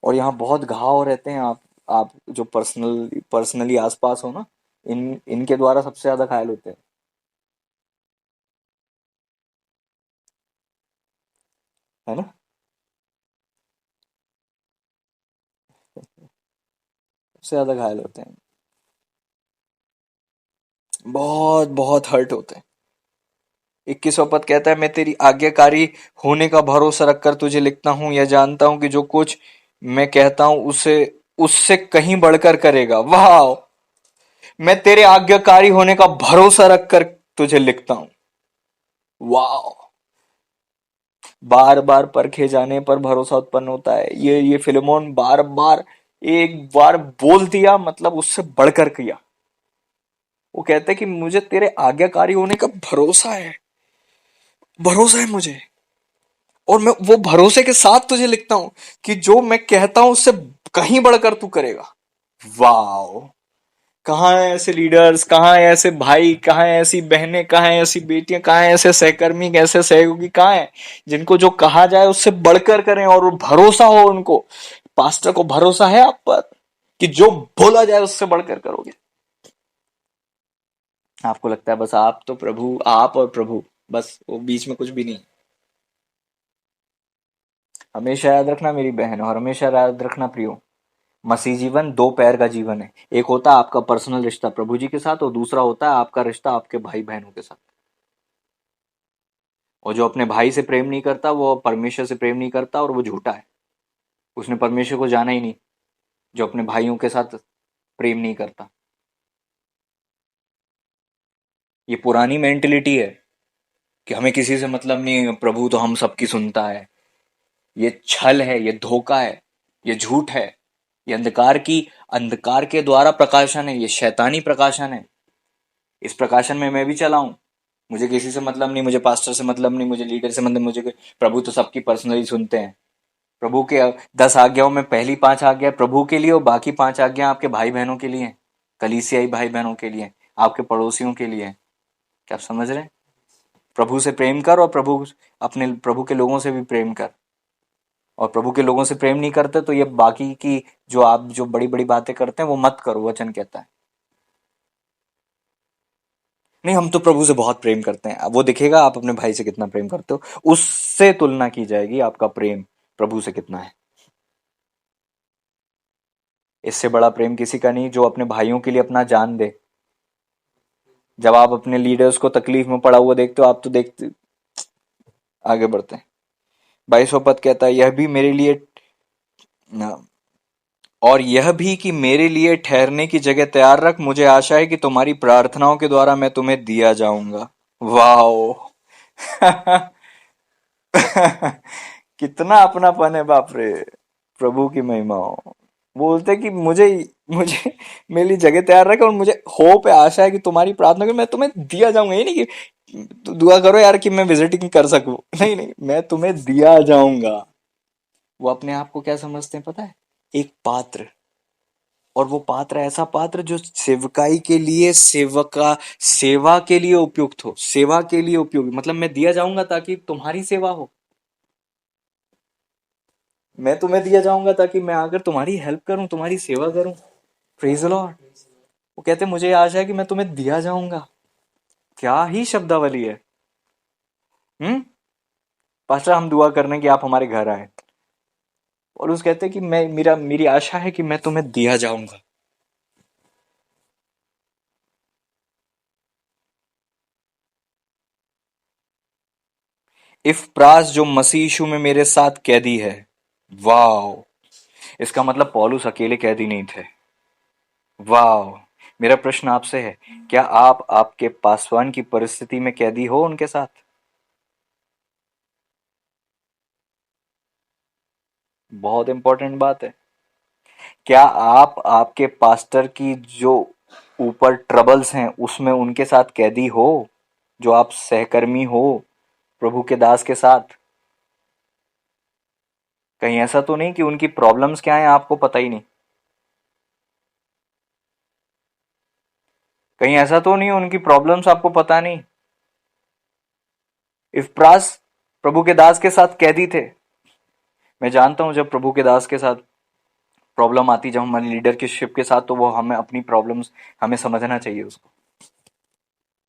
और यहाँ बहुत घाव रहते हैं। आप जो पर्सनली आसपास हो ना, इनके द्वारा सबसे ज्यादा घायल होते हैं। है ना? सबसे ज्यादा घायल होते हैं। बहुत बहुत हर्ट होते हैं। 21वां पद कहता है, मैं तेरी आज्ञाकारी होने का भरोसा रखकर तुझे लिखता हूँ, यह जानता हूँ कि जो कुछ मैं कहता हूँ उसे उससे कहीं बढ़कर करेगा। वाह! मैं तेरे आज्ञाकारी होने का भरोसा रखकर तुझे लिखता हूँ। वाह! बार बार परखे जाने पर भरोसा उत्पन्न होता है। ये फिलेमोन बार बार, एक बार बोल दिया मतलब उससे बढ़कर किया। वो कहते हैं कि मुझे तेरे आज्ञाकारी होने का भरोसा है, भरोसा है मुझे। और मैं वो भरोसे के साथ तुझे लिखता हूं कि जो मैं कहता हूं उससे कहीं बढ़कर तू करेगा। वाओ! कहाँ है ऐसे लीडर्स, कहाँ है ऐसे भाई, कहाँ है ऐसी बहनें, कहाँ है ऐसी बेटियां, कहाँ है ऐसे सहकर्मी, ऐसे सहयोगी, कहाँ है जिनको जो कहा जाए उससे बढ़कर करें और वो भरोसा हो उनको। पास्टर को भरोसा है आप पर कि जो बोला जाए उससे बढ़कर करोगे। आपको लगता है बस आप तो प्रभु, आप और प्रभु, बस वो बीच में कुछ भी नहीं। हमेशा याद रखना मेरी बहन, और हमेशा याद रखना प्रियो, मसीह जीवन दो पैर का जीवन है। एक होता है आपका पर्सनल रिश्ता प्रभु जी के साथ, और दूसरा होता है आपका रिश्ता आपके भाई बहनों के साथ। और जो अपने भाई से प्रेम नहीं करता वो परमेश्वर से प्रेम नहीं करता, और वो झूठा है। उसने परमेश्वर को जाना ही नहीं। जो अपने भाइयों के साथ प्रेम नहीं करता, ये पुरानी मेंटेलिटी है कि हमें किसी से मतलब नहीं, प्रभु तो हम सबकी सुनता है। ये छल है, ये धोखा है, ये झूठ है। ये अंधकार के द्वारा प्रकाशन है, ये शैतानी प्रकाशन है। इस प्रकाशन में मैं भी चला हूं। मुझे किसी से मतलब नहीं, मुझे पास्टर से मतलब नहीं, मुझे लीडर से मतलब, मुझे प्रभु तो सबकी पर्सनली सुनते हैं। प्रभु के 10 आज्ञाओं में पहली 5 आज्ञा प्रभु के लिए, और बाकी 5 आज्ञा आपके भाई बहनों के लिए, कलीसियाई भाई बहनों के लिए, आपके पड़ोसियों के लिए। क्या आप समझ रहे हैं? प्रभु से प्रेम कर, और अपने प्रभु के लोगों से भी प्रेम कर। और प्रभु के लोगों से प्रेम नहीं करते तो ये बाकी की जो आप जो बड़ी बड़ी बातें करते हैं वो मत करो, वचन कहता है। नहीं, हम तो प्रभु से बहुत प्रेम करते हैं। वो दिखेगा आप अपने भाई से कितना प्रेम करते हो, उससे तुलना की जाएगी आपका प्रेम प्रभु से कितना है। इससे बड़ा प्रेम किसी का नहीं, जो अपने भाइयों के लिए अपना जान दे। जब आप अपने लीडर्स को तकलीफ में पड़ा हुआ देखते हो, आप तो देखते, आगे बढ़ते हैं। 22वां पद कहता है, यह भी मेरे लिए और यह भी कि मेरे लिए ठहरने की जगह तैयार रख। मुझे आशा है कि तुम्हारी प्रार्थनाओं के द्वारा मैं तुम्हें दिया जाऊंगा। वाओ! कितना अपनापन है, बाप रे! प्रभु की महिमा हो। बोलते कि मुझे मुझे मेरे लिए जगह तैयार रखे, और मुझे होप है, आशा है कि तुम्हारी प्रार्थना को मैं तुम्हें दिया जाऊंगा। ये नहीं कि दुआ करो यार कि मैं विजिटिंग कर सकूं, नहीं नहीं, मैं तुम्हें दिया जाऊंगा। वो अपने आप को क्या समझते हैं पता है? एक पात्र। और वो पात्र ऐसा पात्र जो सेवकाई के लिए, सेवा के लिए उपयुक्त हो, सेवा के लिए उपयोगी। मतलब मैं दिया जाऊंगा ताकि तुम्हारी सेवा हो। मैं तुम्हें दिया जाऊंगा ताकि मैं आकर तुम्हारी हेल्प करूं, तुम्हारी सेवा करूं। Praise the Lord. वो कहते हैं मुझे आशा है कि मैं तुम्हें दिया जाऊंगा। क्या ही शब्दावली है। हम्म। पास्टर, हम दुआ करने की आप हमारे घर आए। और उस कहते हैं कि मैं मेरी आशा है कि मैं तुम्हें दिया जाऊंगा। इफ्रास जो मसीह यीशु में मेरे साथ कैदी है। वाह। इसका मतलब पौलुस अकेले कैदी नहीं थे। वाह। मेरा प्रश्न आपसे है, क्या आप आपके पासवान की परिस्थिति में कैदी हो उनके साथ? बहुत इंपॉर्टेंट बात है। क्या आप आपके पास्टर की जो ऊपर ट्रबल्स हैं उसमें उनके साथ कैदी हो, जो आप सहकर्मी हो प्रभु के दास के साथ? कहीं ऐसा तो नहीं कि उनकी प्रॉब्लम्स क्या है आपको पता ही नहीं? कहीं ऐसा तो नहीं उनकी प्रॉब्लम्स आपको पता नहीं? इफ्रास प्रभु के दास के साथ कैदी थे। मैं जानता हूं जब प्रभु के दास के साथ प्रॉब्लम आती, जब हमारे लीडर की शिप के साथ, तो वो हमें अपनी प्रॉब्लम्स हमें समझना चाहिए उसको।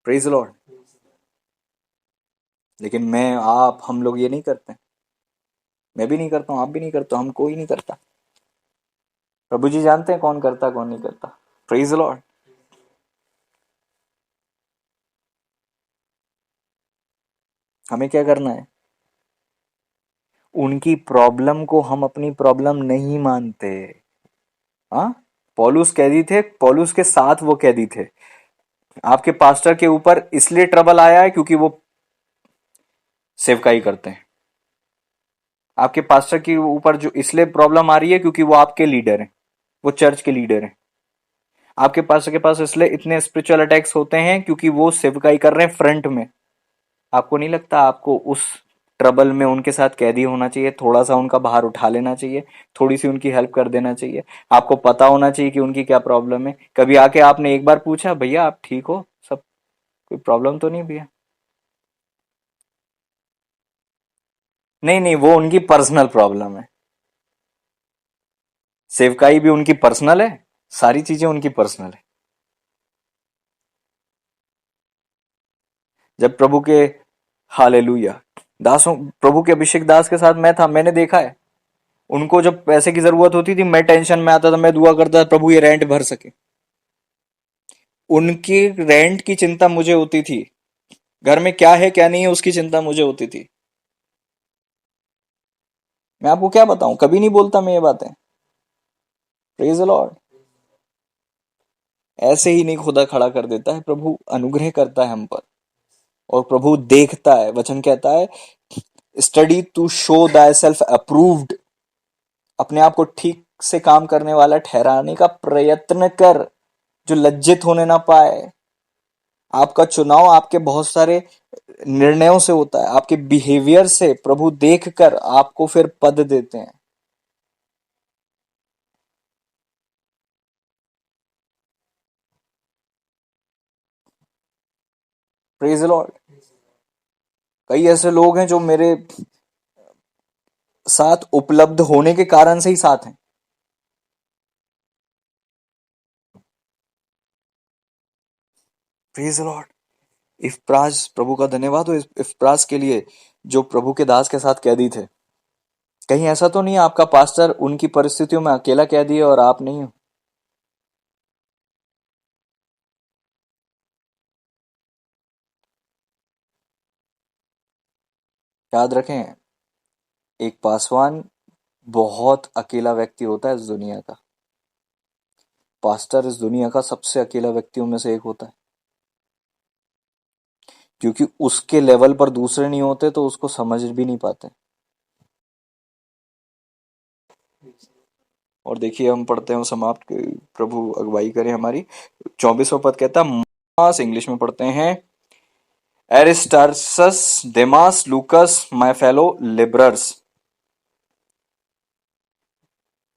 Praise Lord. लेकिन मैं आप हम लोग ये नहीं करते। मैं भी नहीं करता हूं, आप भी नहीं करते हो, हम कोई नहीं करता। प्रभु जी जानते हैं कौन करता कौन नहीं करता। Praise Lord. हमें क्या करना है? उनकी प्रॉब्लम को हम अपनी प्रॉब्लम नहीं मानते। हाँ। पौलुस कैदी थे, पौलुस के साथ वो कैदी थे। आपके पास्टर के ऊपर इसलिए ट्रबल आया है क्योंकि वो सेवकाई करते हैं। आपके पास्टर के ऊपर जो इसलिए प्रॉब्लम आ रही है क्योंकि वो आपके लीडर हैं, वो चर्च के लीडर हैं। आपके पास्टर के पास इसलिए इतने स्पिरिचुअल अटैक्स होते हैं क्योंकि वो सेवकाई कर रहे हैं फ्रंट में। आपको नहीं लगता आपको उस ट्रबल में उनके साथ कैदी होना चाहिए, थोड़ा सा उनका भार उठा लेना चाहिए, थोड़ी सी उनकी हेल्प कर देना चाहिए? आपको पता होना चाहिए कि उनकी क्या प्रॉब्लम है। कभी आके आपने एक बार पूछा, भैया आप ठीक हो, सब कोई प्रॉब्लम तो नहीं भैया? नहीं नहीं, वो उनकी पर्सनल प्रॉब्लम है। सेवकाई भी उनकी पर्सनल है, सारी चीजें उनकी पर्सनल है। जब प्रभु के हालेलुया दासों, प्रभु के अभिषेक दास के साथ मैं था, मैंने देखा है उनको जब पैसे की जरूरत होती थी, मैं टेंशन में आता था, मैं दुआ करता था प्रभु ये रेंट भर सके। उनकी रेंट की चिंता मुझे होती थी, घर में क्या है क्या नहीं है उसकी चिंता मुझे होती थी। मैं आपको क्या बताऊं, कभी नहीं बोलता मैं ये बातें। Praise the Lord. ऐसे ही नहीं खुदा खड़ा कर देता है, प्रभु अनुग्रह करता है हम पर। और प्रभु देखता है, वचन कहता है study to show thyself approved. अपने आप को ठीक से काम करने वाला ठहराने का प्रयत्न कर, जो लज्जित होने ना पाए। आपका चुनाव आपके बहुत सारे निर्णयों से होता है, आपके बिहेवियर से प्रभु देखकर आपको फिर पद देते हैं। Praise the Lord. कई ऐसे लोग हैं जो मेरे साथ उपलब्ध होने के कारण से ही साथ हैं। Praise the Lord. इफ्राज, प्रभु का धन्यवाद हो इफ्राज के लिए, जो प्रभु के दास के साथ कैदी थे। कहीं ऐसा तो नहीं आपका पास्टर उनकी परिस्थितियों में अकेला कैदी है और आप नहीं हो? याद रखें, एक पासवान बहुत अकेला व्यक्ति होता है इस दुनिया का। पास्टर इस दुनिया का सबसे अकेला व्यक्तियों में से एक होता है, क्योंकि उसके लेवल पर दूसरे नहीं होते तो उसको समझ भी नहीं पाते। और देखिए हम पढ़ते हैं समाप्त, प्रभु अगुवाई करे हमारी। 24वां पद कहता है, मास इंग्लिश में पढ़ते हैं, एरिस्टार्सस, देमास, लूकस, माय फेलो लिबरर्स,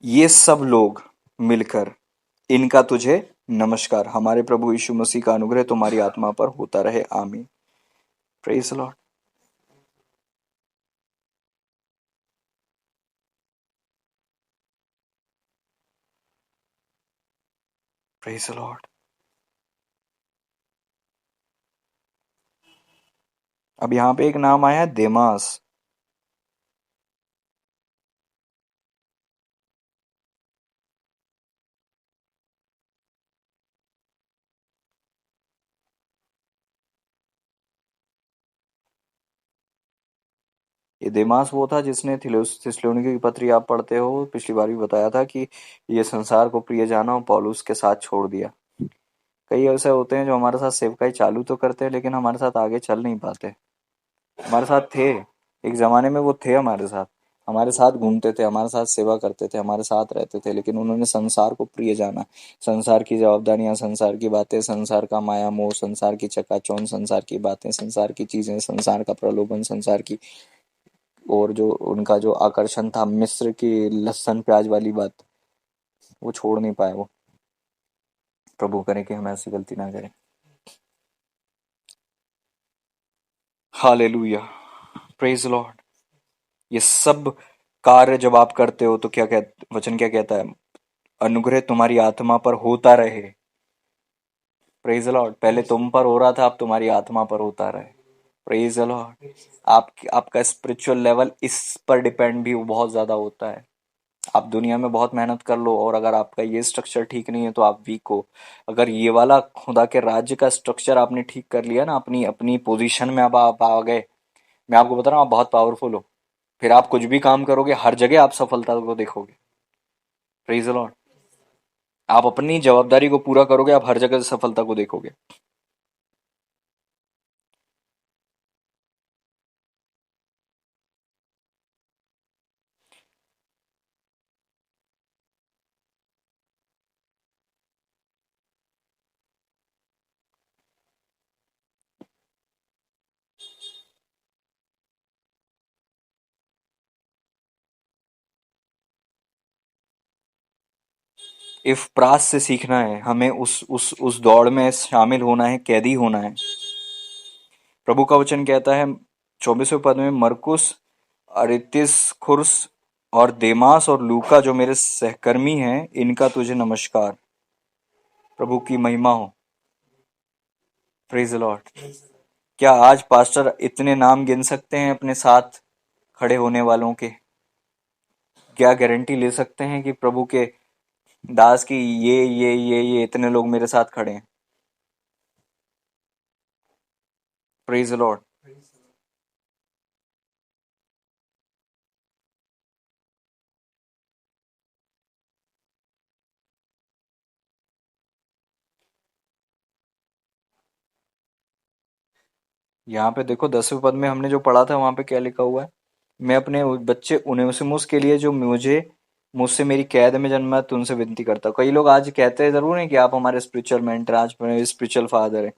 ये सब लोग मिलकर, इनका तुझे नमस्कार। हमारे प्रभु यीशु मसीह का अनुग्रह तुम्हारी आत्मा पर होता रहे, आमीन। Praise Lord. Praise Lord. अब यहाँ पे एक नाम आया है, देमास। ये देमास वो था जिसने थिस्सलुनीके की पत्री, आप पढ़ते हो, पिछली बार भी बताया था कि ये संसार को प्रिय जाना और पौलुस के साथ छोड़ दिया। कई ऐसे होते हैं जो हमारे साथ सेवकाई चालू तो करते हैं लेकिन हमारे साथ आगे चल नहीं पाते। हमारे साथ थे, एक ज़माने में वो थे हमारे साथ घूमते थे, हमारे साथ सेवा करते थे, हमारे साथ रहते थे, लेकिन उन्होंने संसार को प्रिय जाना। संसार की जवाबदारियां, संसार की बातें, संसार का माया मोह, संसार की चकाचौंध, संसार की बातें, संसार की चीज़ें, संसार का प्रलोभन, संसार की, और जो उनका जो आकर्षण था मिस्र की लहसुन प्याज वाली बात, वो छोड़ नहीं पाए वो। प्रभु करे कि हम ऐसी गलती ना करें। Hallelujah, praise Lord. ये सब कार्य जब आप करते हो तो वचन क्या कहता है? अनुग्रह तुम्हारी आत्मा पर होता रहे। Praise Lord. पहले तुम पर हो रहा था, अब तुम्हारी आत्मा पर होता रहे। Praise Lord. आपका स्पिरिचुअल लेवल इस पर डिपेंड भी बहुत ज्यादा होता है। आप दुनिया में बहुत मेहनत कर लो और अगर आपका ये स्ट्रक्चर ठीक नहीं है तो आप वीक हो। अगर ये वाला खुदा के राज्य का स्ट्रक्चर आपने ठीक कर लिया ना, अपनी अपनी पोजीशन में अब आप आ गए, मैं आपको बता रहा हूँ आप बहुत पावरफुल हो। फिर आप कुछ भी काम करोगे, हर जगह आप सफलता को देखोगे। Praise Lord. आप अपनी जवाबदारी को पूरा करोगे, आप हर जगह सफलता को देखोगे। इफ प्रास से सीखना है, हमें उस दौड़ में शामिल होना है, कैदी होना है। प्रभु का वचन कहता है 24वें पद में, मरकुस, अरितिस खुर्स और देमास और लूका जो मेरे सहकर्मी हैं, इनका तुझे नमस्कार। प्रभु की महिमा हो। Praise Lord. क्या आज पास्टर इतने नाम गिन सकते हैं अपने साथ खड़े होने वालों के? क्या गारंटी ले सकते हैं कि प्रभु के दास की ये इतने लोग मेरे साथ खड़े हैं? Praise Lord. यहाँ पे देखो 10वें पद में हमने जो पढ़ा था वहां पे क्या लिखा हुआ है? मैं अपने बच्चे उनेसिमुस के लिए जो मुझसे मेरी कैद में जन्मा, तुमसे विनती करता हूँ। कई लोग आज कहते हैं जरूर है कि आप हमारे स्पिरिचुअल मेंटर, आज हमारे स्पिरिचुअल फादर है,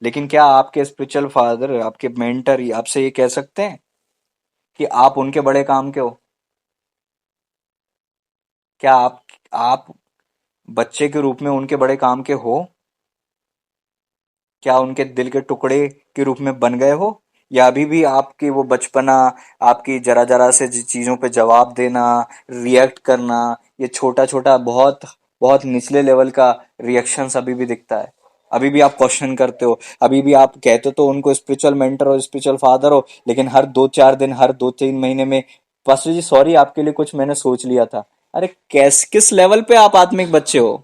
लेकिन क्या आपके स्पिरिचुअल फादर, आपके मेंटर आपसे ये कह सकते हैं कि आप उनके बड़े काम के हो? क्या आप बच्चे के रूप में उनके बड़े काम के हो? क्या उनके दिल के टुकड़े के रूप में बन गए हो, या अभी भी आपकी वो बचपना, आपकी जरा जरा से चीजों पे जवाब देना, रिएक्ट करना, ये छोटा छोटा बहुत बहुत निचले लेवल का रिएक्शंस अभी भी दिखता है? अभी भी आप क्वेश्चन करते हो? अभी भी आप कहते तो उनको स्पिरिचुअल मेंटर और स्पिरिचुअल फादर हो, लेकिन हर 2-4 दिन, हर 2-3 महीने में, पास्टर जी सॉरी आपके लिए कुछ मैंने सोच लिया था। अरे किस लेवल पे आप आत्मिक बच्चे हो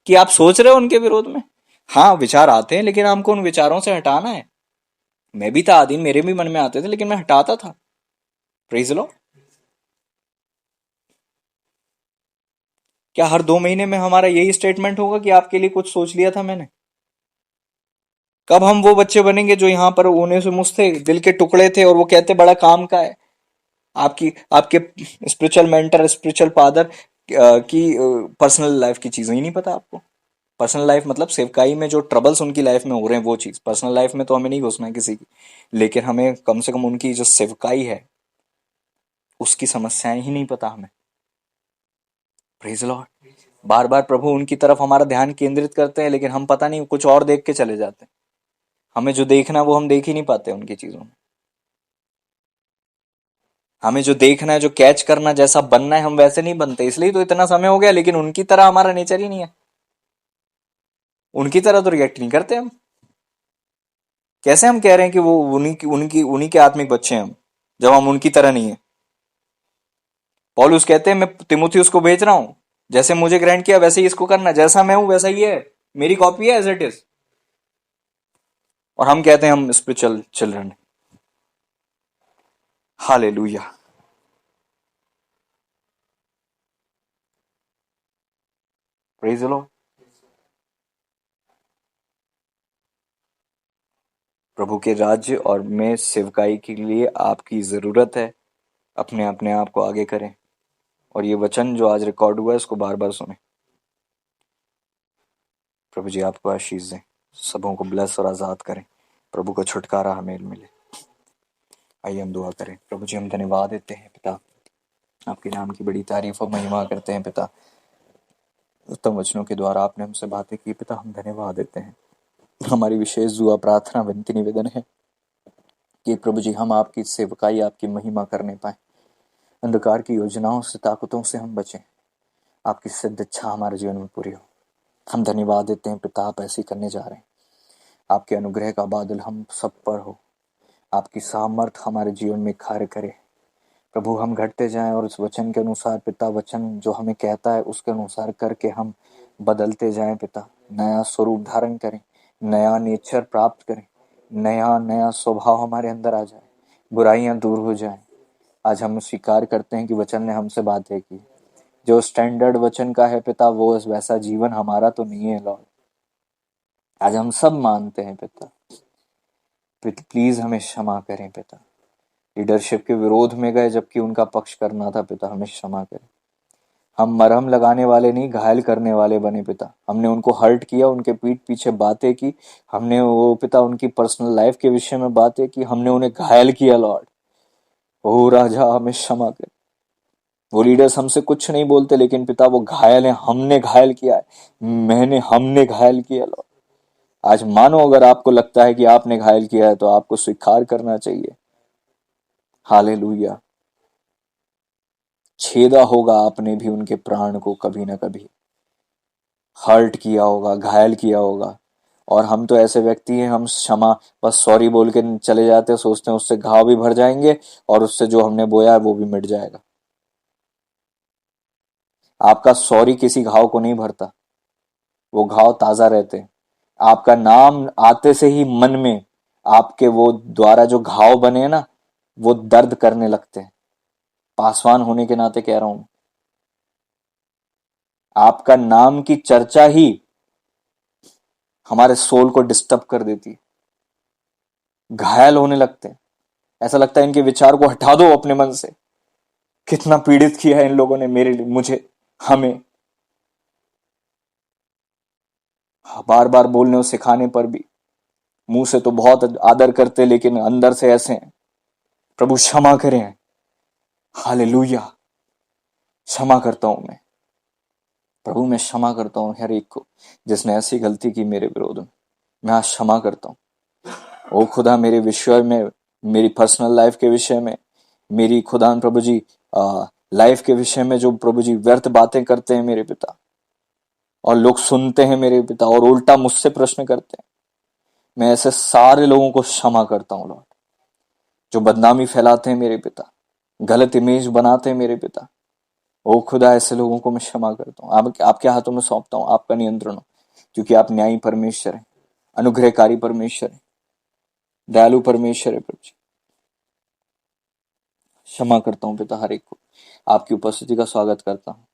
कि आप सोच रहे हो उनके विरोध में? हाँ, विचार आते हैं लेकिन हमको उन विचारों से हटाना है। मैं भी था आदि, मेरे भी मन में आते थे लेकिन मैं हटाता था। प्रेज लो। क्या हर 2 महीने में हमारा यही स्टेटमेंट होगा कि आपके लिए कुछ सोच लिया था मैंने? कब हम वो बच्चे बनेंगे जो यहाँ पर होने से मुझ थे, दिल के टुकड़े थे और वो कहते बड़ा काम का है? आपकी आपके स्पिरिचुअल मेंटर, स्पिरिचुअल फादर की पर्सनल लाइफ की चीजें ही नहीं पता आपको। पर्सनल लाइफ मतलब सेवकाई में जो ट्रबल्स उनकी लाइफ में हो रहे हैं वो चीज, पर्सनल लाइफ में तो हमें नहीं घुसना है किसी की, लेकिन हमें कम से कम उनकी जो सेवकाई है उसकी समस्याएं ही नहीं पता हमें। Praise Lord. बार बार प्रभु उनकी तरफ हमारा ध्यान केंद्रित करते हैं लेकिन हम पता नहीं कुछ और देख के चले जाते हैं। हमें जो देखना है वो हम देख ही नहीं पाते उनकी चीजों में। हमें जो देखना है, जो कैच करना, जैसा बनना है, हम वैसे नहीं बनते, इसलिए तो इतना समय हो गया, लेकिन उनकी तरह हमारा नेचर ही नहीं है। उनकी तरह तो रिएक्ट नहीं करते हम। कैसे हम कह रहे हैं कि वो उन्हीं के आत्मिक बच्चे हैं हम, जब हम उनकी तरह नहीं है? पौलुस कहते हैं मैं तिमुथियुस को भेज रहा हूं, जैसे मुझे ग्रांट किया वैसे ही इसको करना, जैसा मैं हूं वैसा ही है, मेरी कॉपी है एज इट इज। और हम कहते हैं हम spiritual children. Hallelujah. Praise the Lord. प्रभु के राज्य और में सेवकाई के लिए आपकी ज़रूरत है। अपने अपने आप को आगे करें और ये वचन जो आज रिकॉर्ड हुआ है इसको बार बार सुने। प्रभु जी आपको आशीष दें, सबों को ब्लेस और आज़ाद करें, प्रभु को छुटकारा हमें मिले। आइए हम दुआ करें। प्रभु जी हम धन्यवाद देते हैं पिता, आपके नाम की बड़ी तारीफ और महिमा करते हैं पिता। उत्तम वचनों के द्वारा आपने हमसे बातें की पिता, हम धन्यवाद देते हैं। हमारी विशेष दुआ प्रार्थना विनती निवेदन है कि प्रभु जी हम आपकी सेवकाई आपकी महिमा करने पाए, अंधकार की योजनाओं से ताकतों से हम बचें, आपकी सिद्ध इच्छा हमारे जीवन में पूरी हो। हम धन्यवाद देते हैं पिता, आप ऐसी करने जा रहे हैं। आपके अनुग्रह का बादल हम सब पर हो, आपकी सामर्थ हमारे जीवन में कार्य करे प्रभु। हम घटते जाएं और उस वचन के अनुसार पिता, वचन जो हमें कहता है उसके अनुसार करके हम बदलते जाएं पिता, नया स्वरूप धारण करें, नया नेचर प्राप्त करें, नया नया स्वभाव हमारे अंदर आ जाए, बुराइयां दूर हो जाएं। आज हम स्वीकार करते हैं कि वचन ने हमसे बातें की, जो स्टैंडर्ड वचन का है पिता वो वैसा जीवन हमारा तो नहीं है लॉर्ड। आज हम सब मानते हैं पिता, प्लीज हमें क्षमा करें पिता। लीडरशिप के विरोध में गए जबकि उनका पक्ष करना था पिता, हमें क्षमा करें। हम मरहम लगाने वाले नहीं, घायल करने वाले बने पिता। हमने उनको हर्ट किया, उनके पीठ पीछे बातें की, हमने वो पिता उनकी पर्सनल लाइफ के विषय में बातें की, हमने उन्हें घायल किया लॉर्ड। ओ राजा हमें क्षमा कर। वो लीडर्स हमसे कुछ नहीं बोलते लेकिन पिता वो घायल है, हमने घायल किया है, हमने घायल किया लॉर्ड। आज मानो अगर आपको लगता है कि आपने घायल किया है तो आपको स्वीकार करना चाहिए। हालेलुया। छेदा होगा आपने भी उनके प्राण को, कभी ना कभी हर्ट किया होगा, घायल किया होगा। और हम तो ऐसे व्यक्ति हैं, हम क्षमा बस सॉरी बोल के चले जाते हैं, सोचते हैं उससे घाव भी भर जाएंगे और उससे जो हमने बोया है वो भी मिट जाएगा। आपका सॉरी किसी घाव को नहीं भरता, वो घाव ताजा रहते हैं। आपका नाम आते से ही मन में आपके वो द्वारा जो घाव बने ना वो दर्द करने लगते हैं। पासवान होने के नाते कह रहा हूं, आपका नाम की चर्चा ही हमारे सोल को डिस्टर्ब कर देती है, घायल होने लगते हैं। ऐसा लगता है इनके विचार को हटा दो अपने मन से। कितना पीड़ित किया है इन लोगों ने मेरे लिए, मुझे, हमें। बार बार बोलने और सिखाने पर भी मुंह से तो बहुत आदर करते लेकिन अंदर से ऐसे हैं। प्रभु क्षमा करें। हालेलुया। क्षमा करता हूं मैं प्रभु, मैं क्षमा करता हूं हर एक को जिसने ऐसी गलती की मेरे विरोध में। मैं आज क्षमा करता हूं। ओ खुदा, मेरे विषय में, मेरी पर्सनल लाइफ के विषय में, मेरी खुदा प्रभु जी लाइफ के विषय में जो प्रभु जी व्यर्थ बातें करते हैं मेरे पिता, और लोग सुनते हैं मेरे पिता और उल्टा मुझसे प्रश्न करते हैं, मैं ऐसे सारे लोगों को क्षमा करता हूं लॉर्ड। जो बदनामी फैलाते हैं मेरे पिता, गलत इमेज बनाते हैं मेरे पिता, ओ खुदा ऐसे लोगों को मैं क्षमा करता हूँ। आपके हाथों में सौंपता हूँ, आपका नियंत्रण हो, क्योंकि आप न्यायी परमेश्वर हैं, अनुग्रहकारी परमेश्वर है, दयालु परमेश्वर है। प्रभु जी क्षमा करता हूँ पिता, हर एक को आपकी उपस्थिति का स्वागत करता हूँ।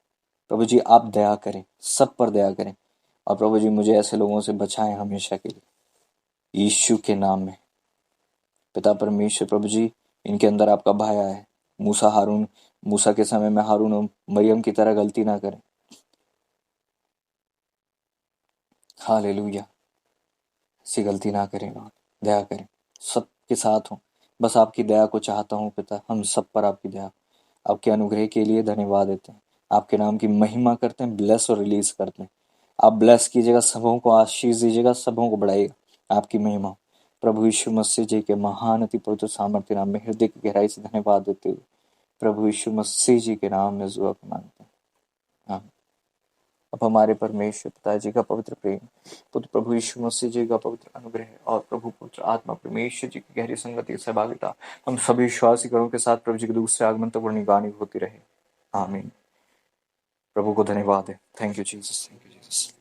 प्रभु जी आप दया करें, सब पर दया करें, और प्रभु जी मुझे ऐसे लोगों से बचाएं हमेशा के लिए, यीशु के नाम में। पिता परमेश्वर प्रभु जी, इनके अंदर आपका भय आया है। मूसा के समय में हारून और मरियम की तरह गलती ना करें। हालेलुया। ऐसी गलती ना करें लॉर्ड, दया करें, सबके साथ हूँ। बस आपकी दया को चाहता हूँ पिता, हम सब पर आपकी दया, आपके अनुग्रह के लिए धन्यवाद देते हैं, आपके नाम की महिमा करते हैं, ब्लेस और रिलीज करते हैं। आप ब्लेस कीजिएगा, सबों को आशीष दीजिएगा, सबों को बढ़ाइएगा, आपकी महिमा। प्रभु यीशु मसीह जी के महान अति पवित्र सामर्थ्य नाम में हृदय की गहराई से धन्यवाद देते हुए प्रभु यीशु मसीह जी के नाम में दुआ मांगते हैं, आमीन। अब हमारे परमेश्वर पिताजी का पवित्र प्रेम, पुत्र प्रभु यीशु मसीह जी का पवित्र अनुग्रह और प्रभु पुत्र आत्मा परमेश्वर जी की गहरी संगति सहभागिता हम सभी विश्वासी गणों के साथ प्रभु जी के दूसरे आगमन तक निगानी होती रहे, आमीन। प्रभु को धन्यवाद है। Thank you Jesus, thank you Jesus.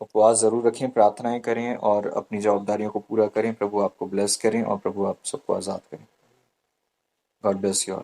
उपवास जरूर रखें, प्रार्थनाएं करें और अपनी जवाबदारियों को पूरा करें। प्रभु आपको ब्लेस करें और प्रभु आप सबको आजाद करें। God bless you all.